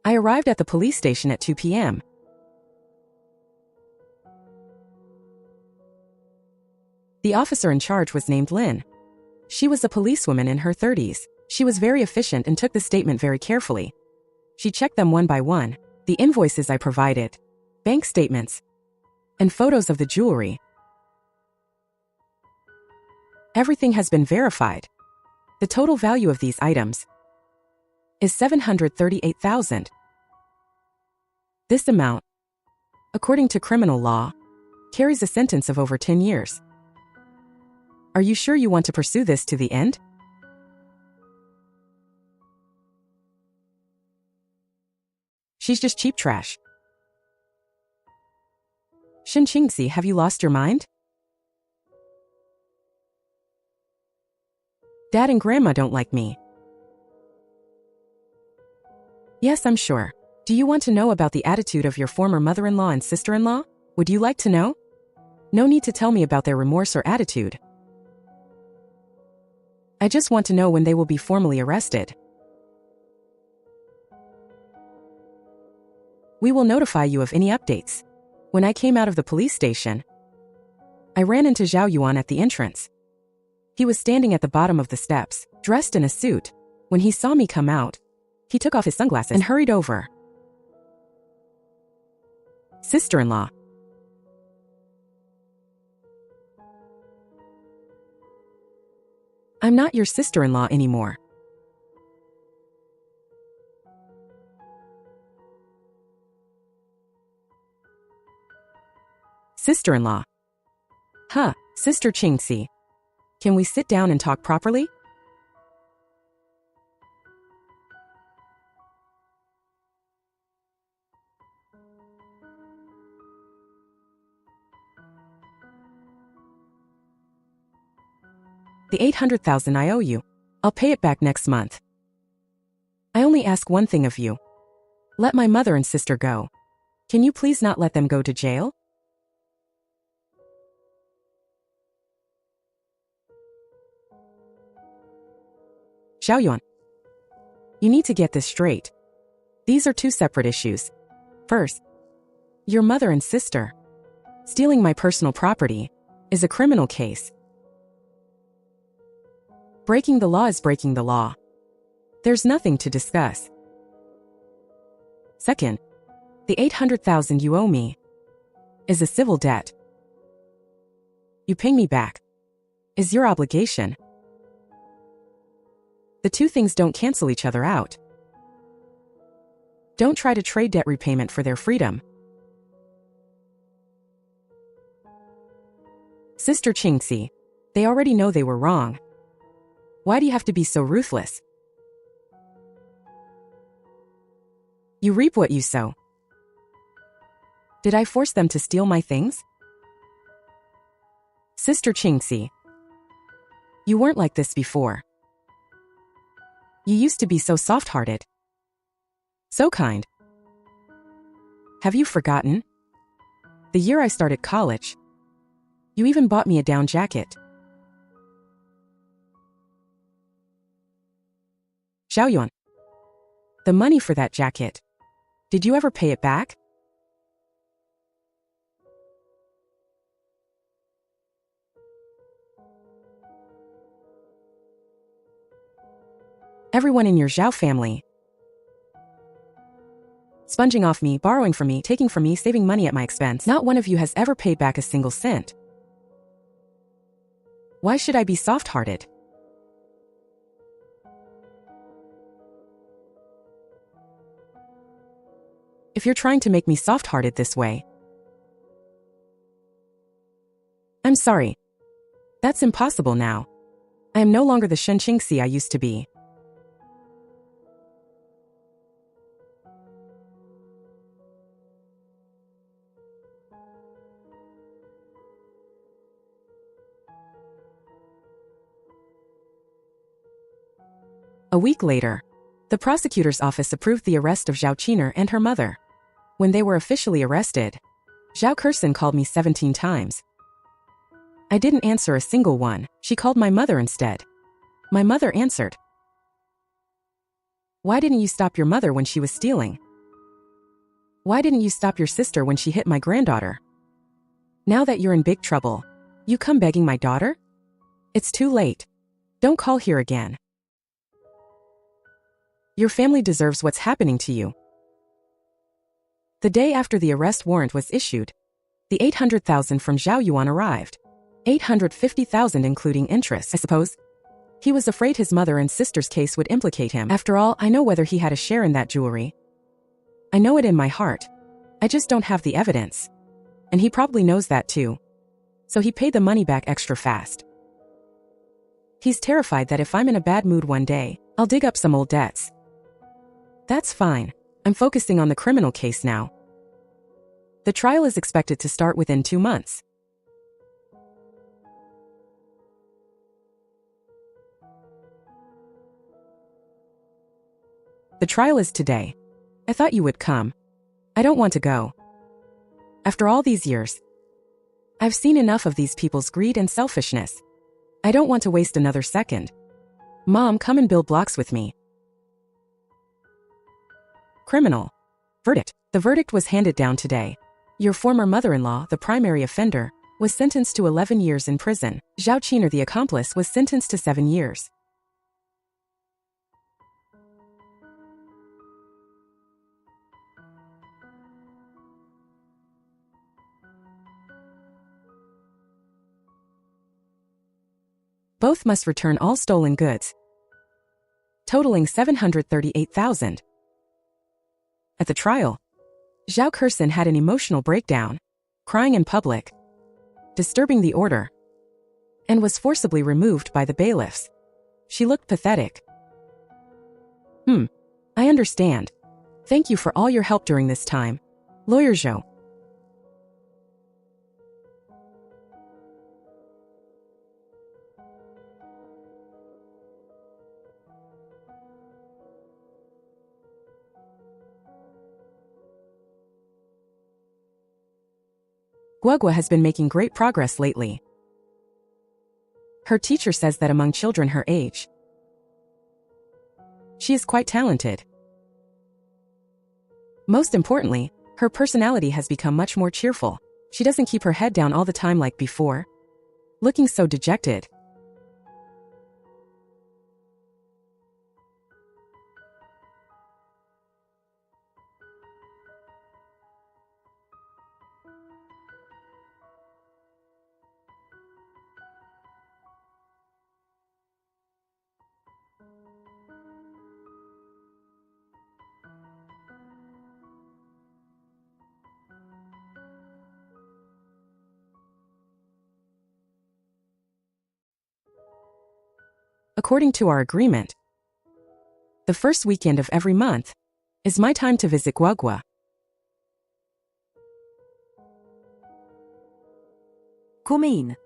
I arrived at the police station at 2 p.m. The officer in charge was named Lin. She was a policewoman in her 30s. She was very efficient and took the statement very carefully. She checked them one by one, the invoices I provided, bank statements, and photos of the jewelry. Everything has been verified. The total value of these items is 738,000. This amount, according to criminal law, carries a sentence of over 10 years. Are you sure you want to pursue this to the end? She's just cheap trash. Shen Qingci, have you lost your mind? Dad and Grandma don't like me. Yes, I'm sure. Do you want to know about the attitude of your former mother-in-law and sister-in-law? Would you like to know? No need to tell me about their remorse or attitude. I just want to know when they will be formally arrested. We will notify you of any updates. When I came out of the police station, I ran into Zhao Yuan at the entrance. He was standing at the bottom of the steps, dressed in a suit. When he saw me come out, he took off his sunglasses and hurried over. Sister-in-law. I'm not your sister-in-law anymore. Sister-in-law. Huh, Sister Qingci. Can we sit down and talk properly? The 800,000 I owe you. I'll pay it back next month. I only ask one thing of you. Let my mother and sister go. Can you please not let them go to jail? Zhao Yuan. You need to get this straight. These are two separate issues. First, your mother and sister. Stealing my personal property is a criminal case. Breaking the law is breaking the law. There's nothing to discuss. Second, the 800,000 you owe me is a civil debt. You paying me back is your obligation. The two things don't cancel each other out. Don't try to trade debt repayment for their freedom. Sister Qingci, they already know they were wrong. Why do you have to be so ruthless? You reap what you sow. Did I force them to steal my things? Sister Qingci, you weren't like this before. You used to be so soft-hearted. So kind. Have you forgotten? The year I started college, you even bought me a down jacket. Zhao Yuan. The money for that jacket. Did you ever pay it back? Everyone in your Zhao family. Sponging off me, borrowing from me, taking from me, saving money at my expense. Not one of you has ever paid back a single cent. Why should I be soft-hearted? If you're trying to make me soft-hearted this way, I'm sorry. That's impossible now. I am no longer the Shen Qingci I used to be. A week later, the prosecutor's office approved the arrest of Zhao Qin'er and her mother. When they were officially arrested, Zhao Kexin called me 17 times. I didn't answer a single one. She called my mother instead. My mother answered. Why didn't you stop your mother when she was stealing? Why didn't you stop your sister when she hit my granddaughter? Now that you're in big trouble, you come begging my daughter? It's too late. Don't call here again. Your family deserves what's happening to you. The day after the arrest warrant was issued, the 800,000 from Zhao Yuan arrived. 850,000 including interest, I suppose. He was afraid his mother and sister's case would implicate him. After all, I know whether he had a share in that jewelry. I know it in my heart. I just don't have the evidence. And he probably knows that too. So he paid the money back extra fast. He's terrified that if I'm in a bad mood one day, I'll dig up some old debts. That's fine. I'm focusing on the criminal case now. The trial is expected to start within 2 months. The trial is today. I thought you would come. I don't want to go. After all these years, I've seen enough of these people's greed and selfishness. I don't want to waste another second. Mom, come and build blocks with me. Criminal. Verdict. The verdict was handed down today. Your former mother-in-law, the primary offender, was sentenced to 11 years in prison. Zhao Qin'er, the accomplice, was sentenced to 7 years. Both must return all stolen goods, totaling 738,000. At the trial, Zhao Kexin had an emotional breakdown, crying in public, disturbing the order, and was forcibly removed by the bailiffs. She looked pathetic. I understand. Thank you for all your help during this time. Lawyer Zhou. Guogua has been making great progress lately. Her teacher says that among children her age, she is quite talented. Most importantly, her personality has become much more cheerful. She doesn't keep her head down all the time like before, looking so dejected. According to our agreement, the first weekend of every month is my time to visit Guogua. Come in.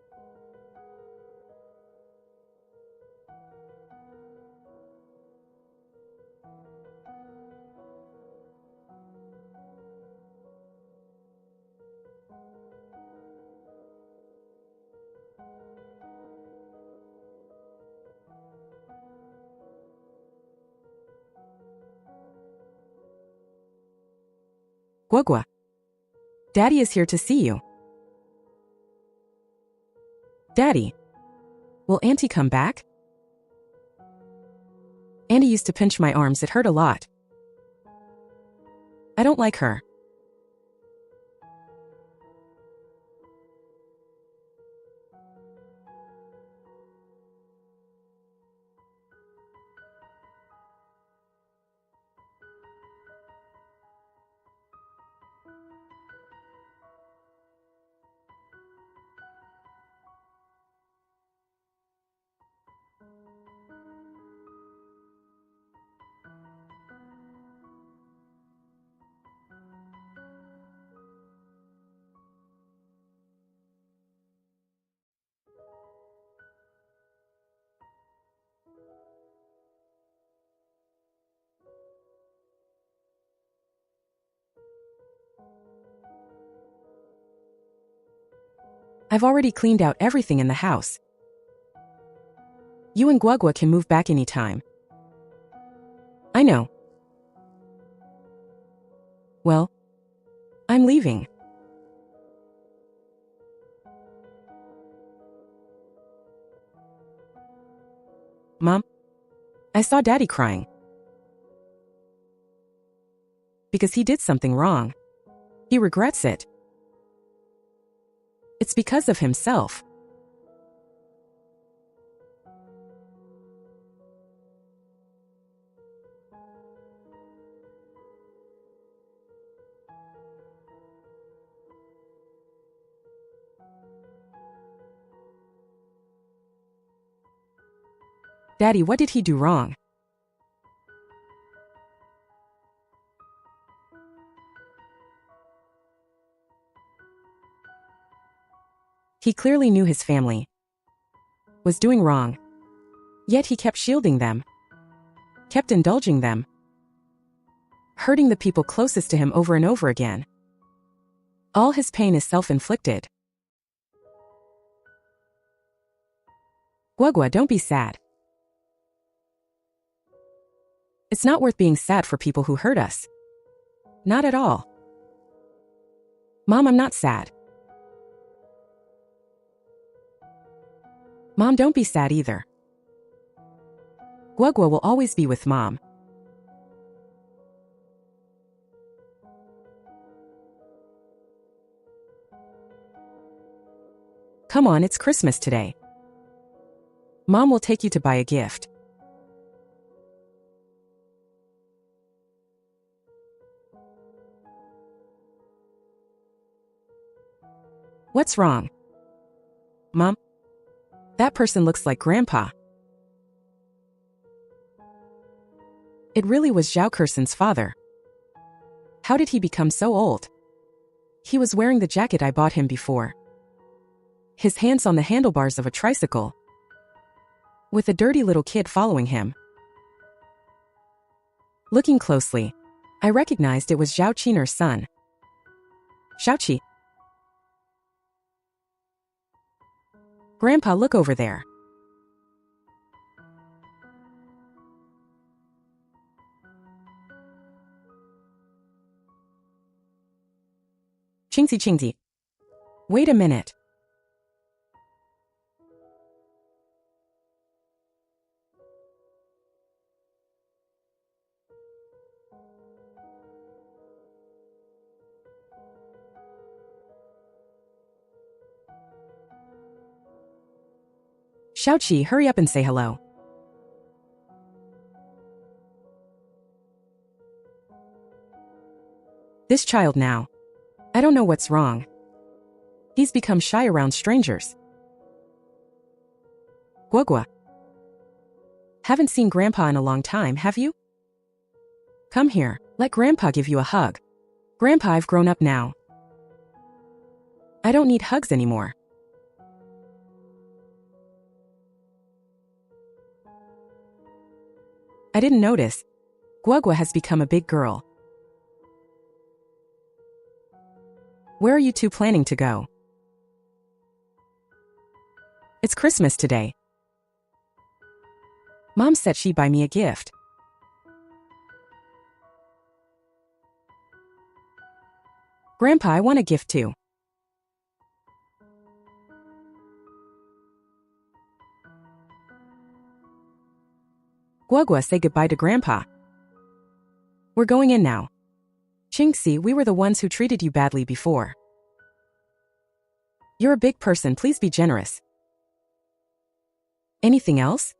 Guogua, Daddy is here to see you. Daddy, will Auntie come back? Auntie used to pinch my arms, it hurt a lot. I don't like her. I've already cleaned out everything in the house. You and Guogua can move back anytime. I know. Well, I'm leaving. Mom, I saw Daddy crying. Because he did something wrong. He regrets it. It's because of himself. Daddy, what did he do wrong? He clearly knew his family was doing wrong, yet he kept shielding them, kept indulging them, hurting the people closest to him over and over again. All his pain is self-inflicted. Guogua, don't be sad. It's not worth being sad for people who hurt us. Not at all. Mom, I'm not sad. Mom, don't be sad either. Guogua will always be with Mom. Come on, it's Christmas today. Mom will take you to buy a gift. What's wrong? Mom? That person looks like Grandpa. It really was Zhao Kecin's father. How did he become so old? He was wearing the jacket I bought him before. His hands on the handlebars of a tricycle, with a dirty little kid following him. Looking closely, I recognized it was Zhao Qin'er's son. Xiaoqi. Grandpa, look over there. Qingci. Wait a minute. Xiaoqi, hurry up and say hello. This child now. I don't know what's wrong. He's become shy around strangers. Guogua. Haven't seen Grandpa in a long time, have you? Come here, let Grandpa give you a hug. Grandpa, I've grown up now. I don't need hugs anymore. I didn't notice. Guogua has become a big girl. Where are you two planning to go? It's Christmas today. Mom said she'd buy me a gift. Grandpa, I want a gift too. Guogua, say goodbye to Grandpa. We're going in now. Qingci, we were the ones who treated you badly before. You're a big person, please be generous. Anything else?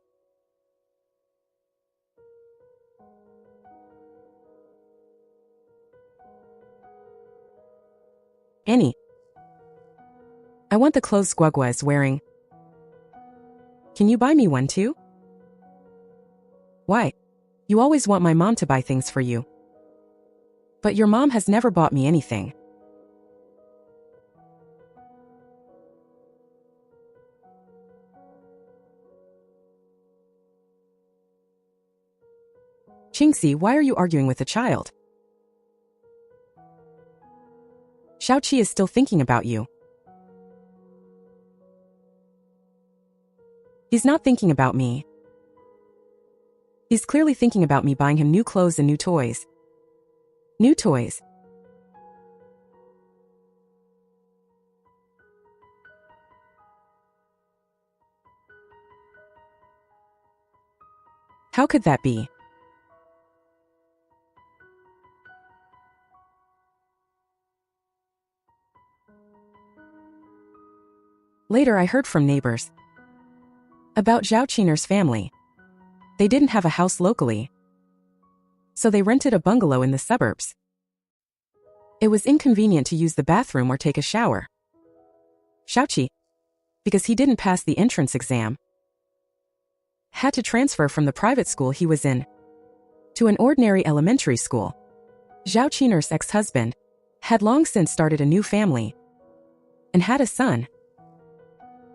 Any. I want the clothes Guogua is wearing. Can you buy me one too? Why? You always want my mom to buy things for you. But your mom has never bought me anything. Qingci, why are you arguing with a child? Xiaoqi is still thinking about you. He's not thinking about me. He's clearly thinking about me buying him new clothes and new toys. New toys. How could that be? Later, I heard from neighbors about Zhao Qin'er's family. They didn't have a house locally, so they rented a bungalow in the suburbs. It was inconvenient to use the bathroom or take a shower. Xiaoqi, because he didn't pass the entrance exam, had to transfer from the private school he was in to an ordinary elementary school. Zhao Qin'er's ex-husband had long since started a new family and had a son,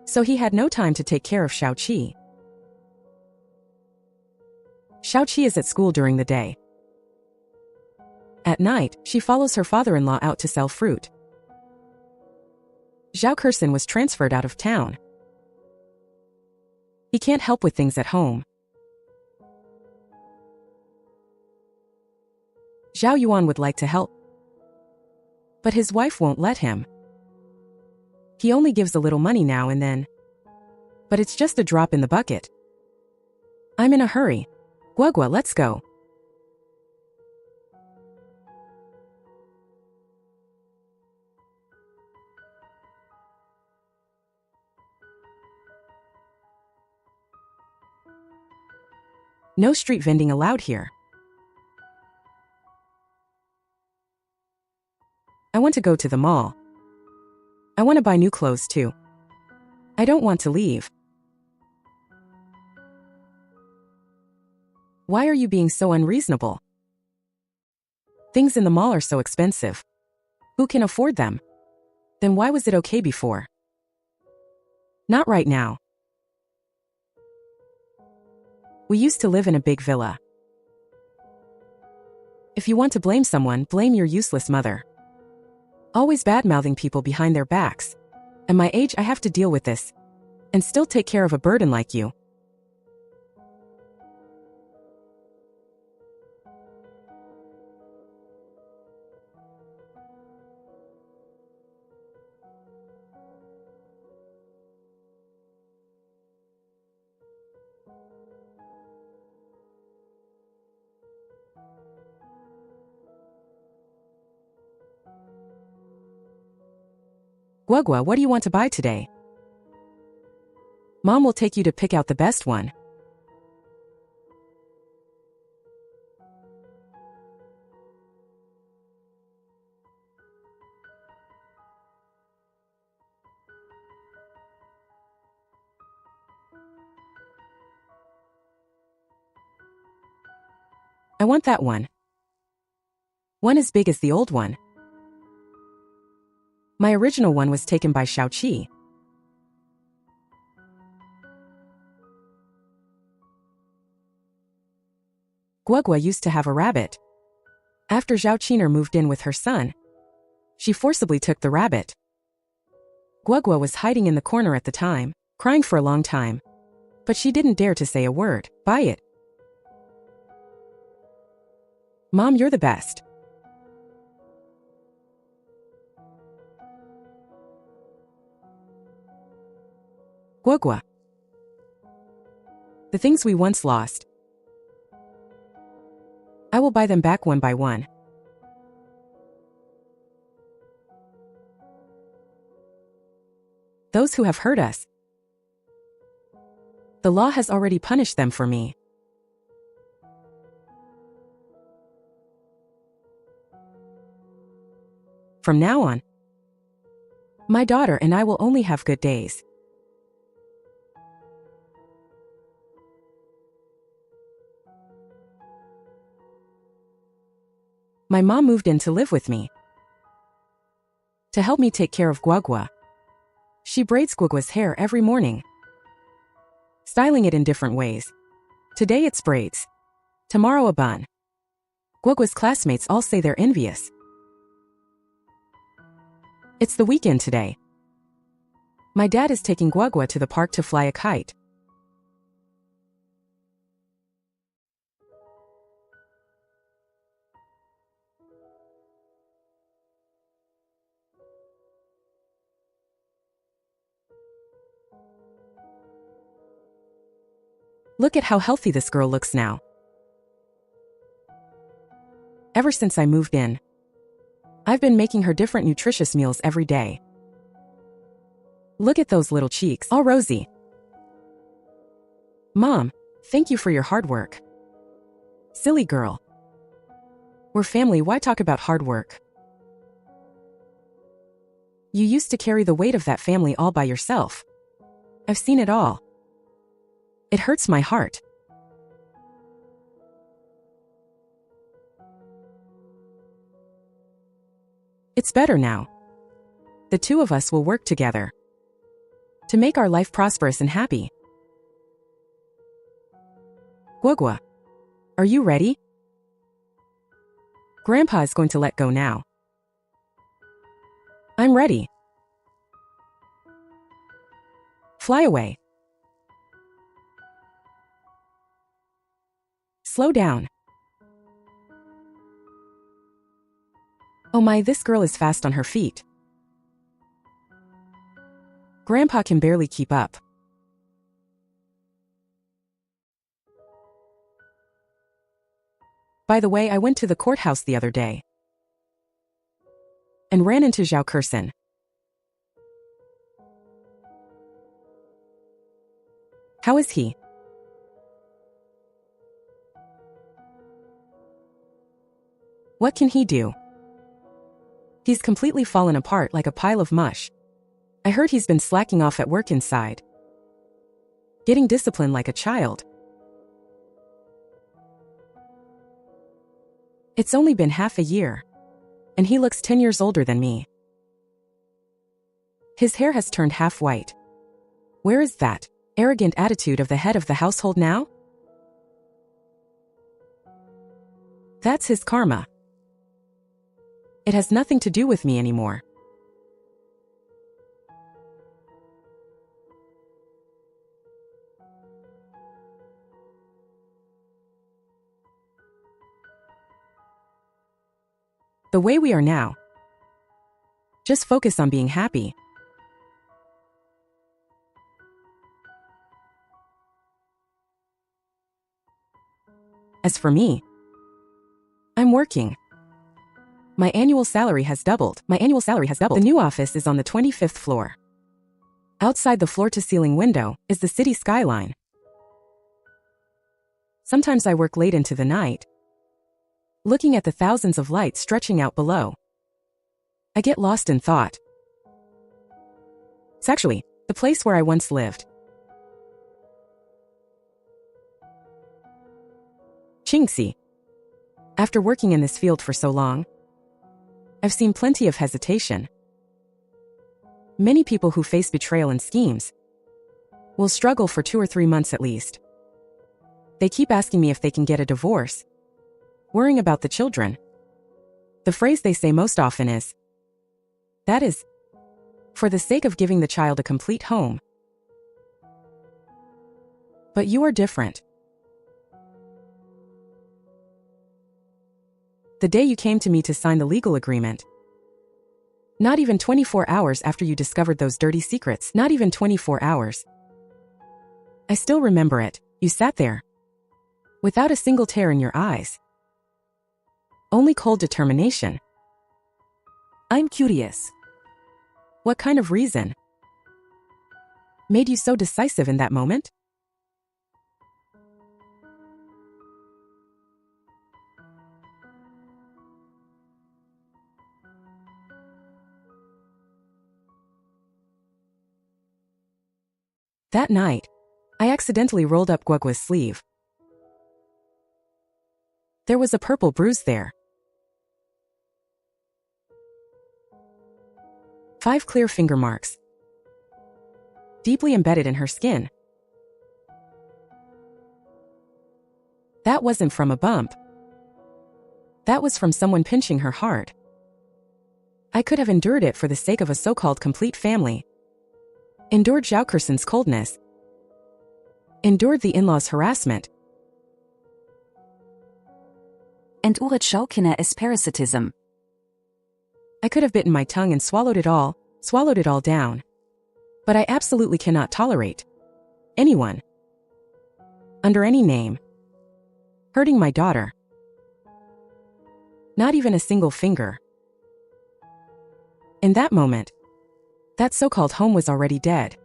so he had no time to take care of Xiaoqi. Xiaoqi is at school during the day. At night, she follows her father-in-law out to sell fruit. Zhao Kexin was transferred out of town. He can't help with things at home. Zhao Yuan would like to help, but his wife won't let him. He only gives a little money now and then, but it's just a drop in the bucket. I'm in a hurry. Guogua, let's go. No street vending allowed here. I want to go to the mall. I want to buy new clothes too. I don't want to leave. Why are you being so unreasonable? Things in the mall are so expensive. Who can afford them? Then why was it okay before? Not right now. We used to live in a big villa. If you want to blame someone, blame your useless mother. Always bad-mouthing people behind their backs. At my age, I have to deal with this. and still take care of a burden like you. Guagua, what do you want to buy today? Mom will take you to pick out the best one. I want that one. One as big as the old one. My original one was taken by Zhao Qi. Guagua used to have a rabbit. After Zhao Qin'er moved in with her son, she forcibly took the rabbit. Guagua was hiding in the corner at the time, crying for a long time. But she didn't dare to say a word. Buy it. Mom, you're the best. Guagua. The things we once lost, I will buy them back one by one. Those who have hurt us, the law has already punished them for me. From now on, my daughter and I will only have good days. My mom moved in to live with me, to help me take care of Guagua. She braids Guagua's hair every morning, styling it in different ways. Today it's braids, tomorrow a bun. Guagua's classmates all say they're envious. It's the weekend today. My dad is taking Guagua to the park to fly a kite. Look at how healthy this girl looks now. Ever since I moved in, I've been making her different nutritious meals every day. Look at those little cheeks, all rosy. Mom, thank you for your hard work. Silly girl. We're family, why talk about hard work? You used to carry the weight of that family all by yourself. I've seen it all. It hurts my heart. It's better now. The two of us will work together to make our life prosperous and happy. Guagua, are you ready? Grandpa is going to let go now. I'm ready. Fly away. Slow down. Oh my, this girl is fast on her feet. Grandpa can barely keep up. By the way, I went to the courthouse the other day and ran into Zhao Kexin. How is he? What can he do? He's completely fallen apart like a pile of mush. I heard he's been slacking off at work inside, getting disciplined like a child. It's only been half a year, and he looks 10 years older than me. His hair has turned half white. Where is that arrogant attitude of the head of the household now? That's his karma. It has nothing to do with me anymore. The way we are now. Just focus on being happy. As for me, I'm working. My annual salary has doubled. The new office is on the 25th floor. Outside the floor-to-ceiling window is the city skyline. Sometimes I work late into the night, looking at the thousands of lights stretching out below. I get lost in thought. It's actually the place where I once lived. Qingci. After working in this field for so long, I've seen plenty of hesitation. Many people who face betrayal and schemes will struggle for 2 or 3 months at least. They keep asking me if they can get a divorce, worrying about the children. The phrase they say most often is, "That is, for the sake of giving the child a complete home." But you are different. The day you came to me to sign the legal agreement, not even 24 hours after you discovered those dirty secrets, not even 24 hours. I still remember it. You sat there, without a single tear in your eyes. Only cold determination. I'm curious. What kind of reason made you so decisive in that moment? That night, I accidentally rolled up Guogua's sleeve. There was a purple bruise there. 5 clear finger marks, deeply embedded in her skin. That wasn't from a bump. That was from someone pinching her hard. I could have endured it for the sake of a so-called complete family. Endured Zhao Kexin's coldness. Endured the in-laws' harassment. Endured Zhao Qin'er's parasitism. I could have bitten my tongue and swallowed it all down. But I absolutely cannot tolerate anyone, under any name, hurting my daughter. Not even a single finger. In that moment, that so-called home was already dead.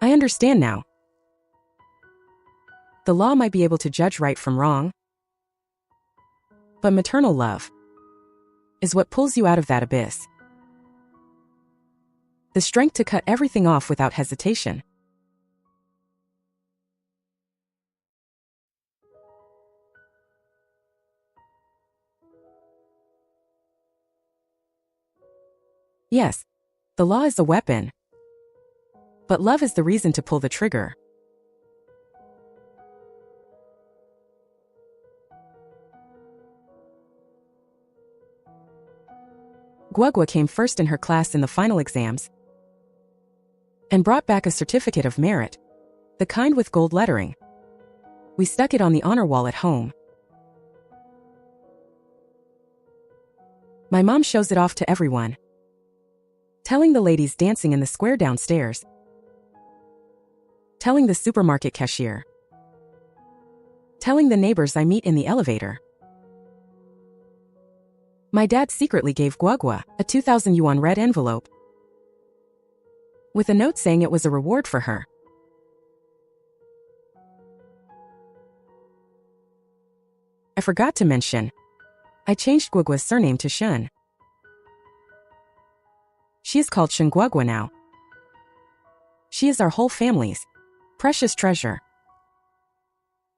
I understand now. The law might be able to judge right from wrong, but maternal love is what pulls you out of that abyss. The strength to cut everything off without hesitation. Yes, the law is a weapon, but love is the reason to pull the trigger. Guogua came first in her class in the final exams and brought back a certificate of merit, the kind with gold lettering. We stuck it on the honor wall at home. My mom shows it off to everyone, telling the ladies dancing in the square downstairs, telling the supermarket cashier, telling the neighbors I meet in the elevator. My dad secretly gave Guogua a 2,000 yuan red envelope with a note saying it was a reward for her. I forgot to mention, I changed Guogua's surname to Shen. She is called Shen Guogua now. She is our whole family's precious treasure.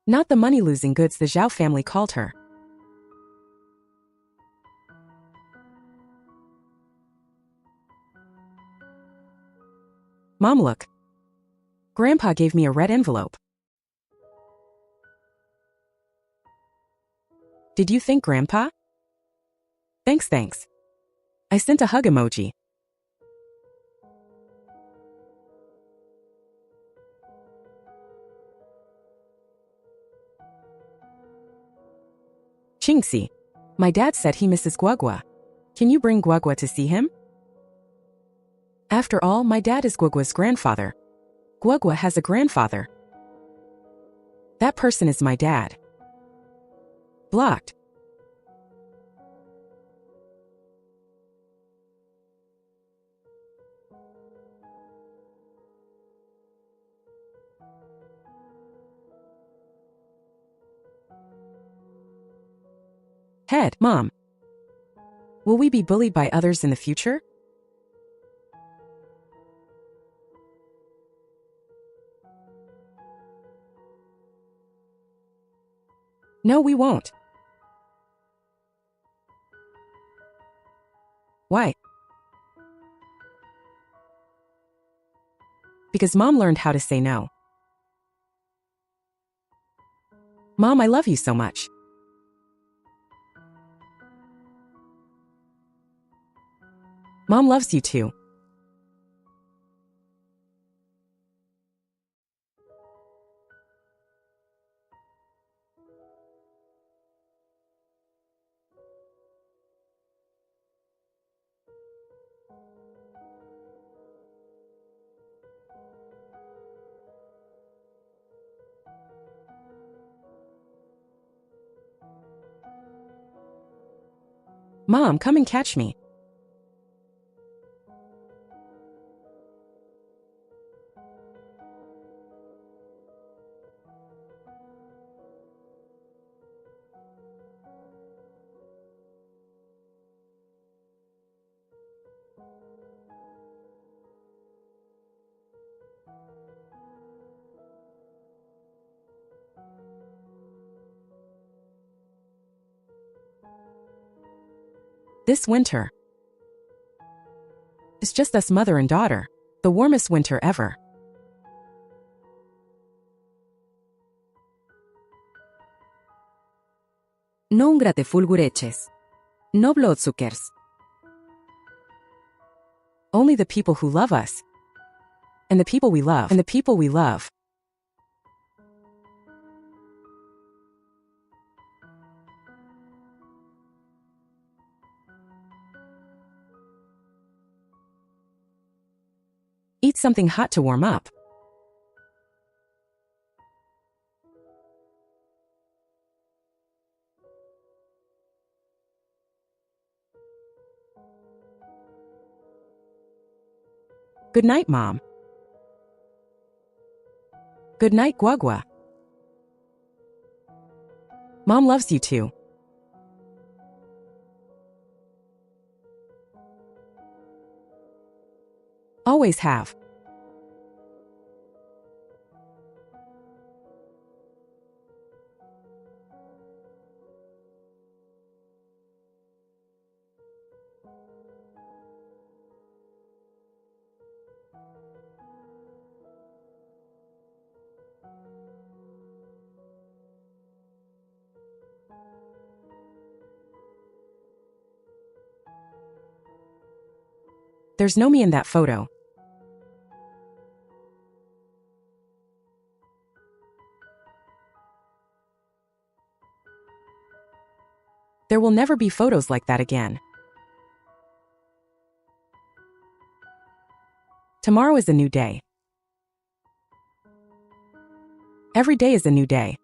Not the money-losing goods the Zhao family called her. Mom, look. Grandpa gave me a red envelope. Did you think, Grandpa? Thanks. I sent a hug emoji. Qingci. My dad said he misses Guagua. Can you bring Guagua to see him? After all, my dad is Guagua's grandfather. Guagua has a grandfather. That person is my dad. Blocked. Head, Mom. Will we be bullied by others in the future? No, we won't. Why? Because Mom learned how to say no. Mom, I love you so much. Mom loves you too. Mom, come and catch me. This winter is just us mother and daughter. The warmest winter ever. No ungrateful gureches. No bloodsuckers. Only the people who love us. And the people we love. And the people we love. Eat something hot to warm up. Good night, Mom. Good night, Guagua. Mom loves you too. Always have. There's no me in that photo. There will never be photos like that again. Tomorrow is a new day. Every day is a new day.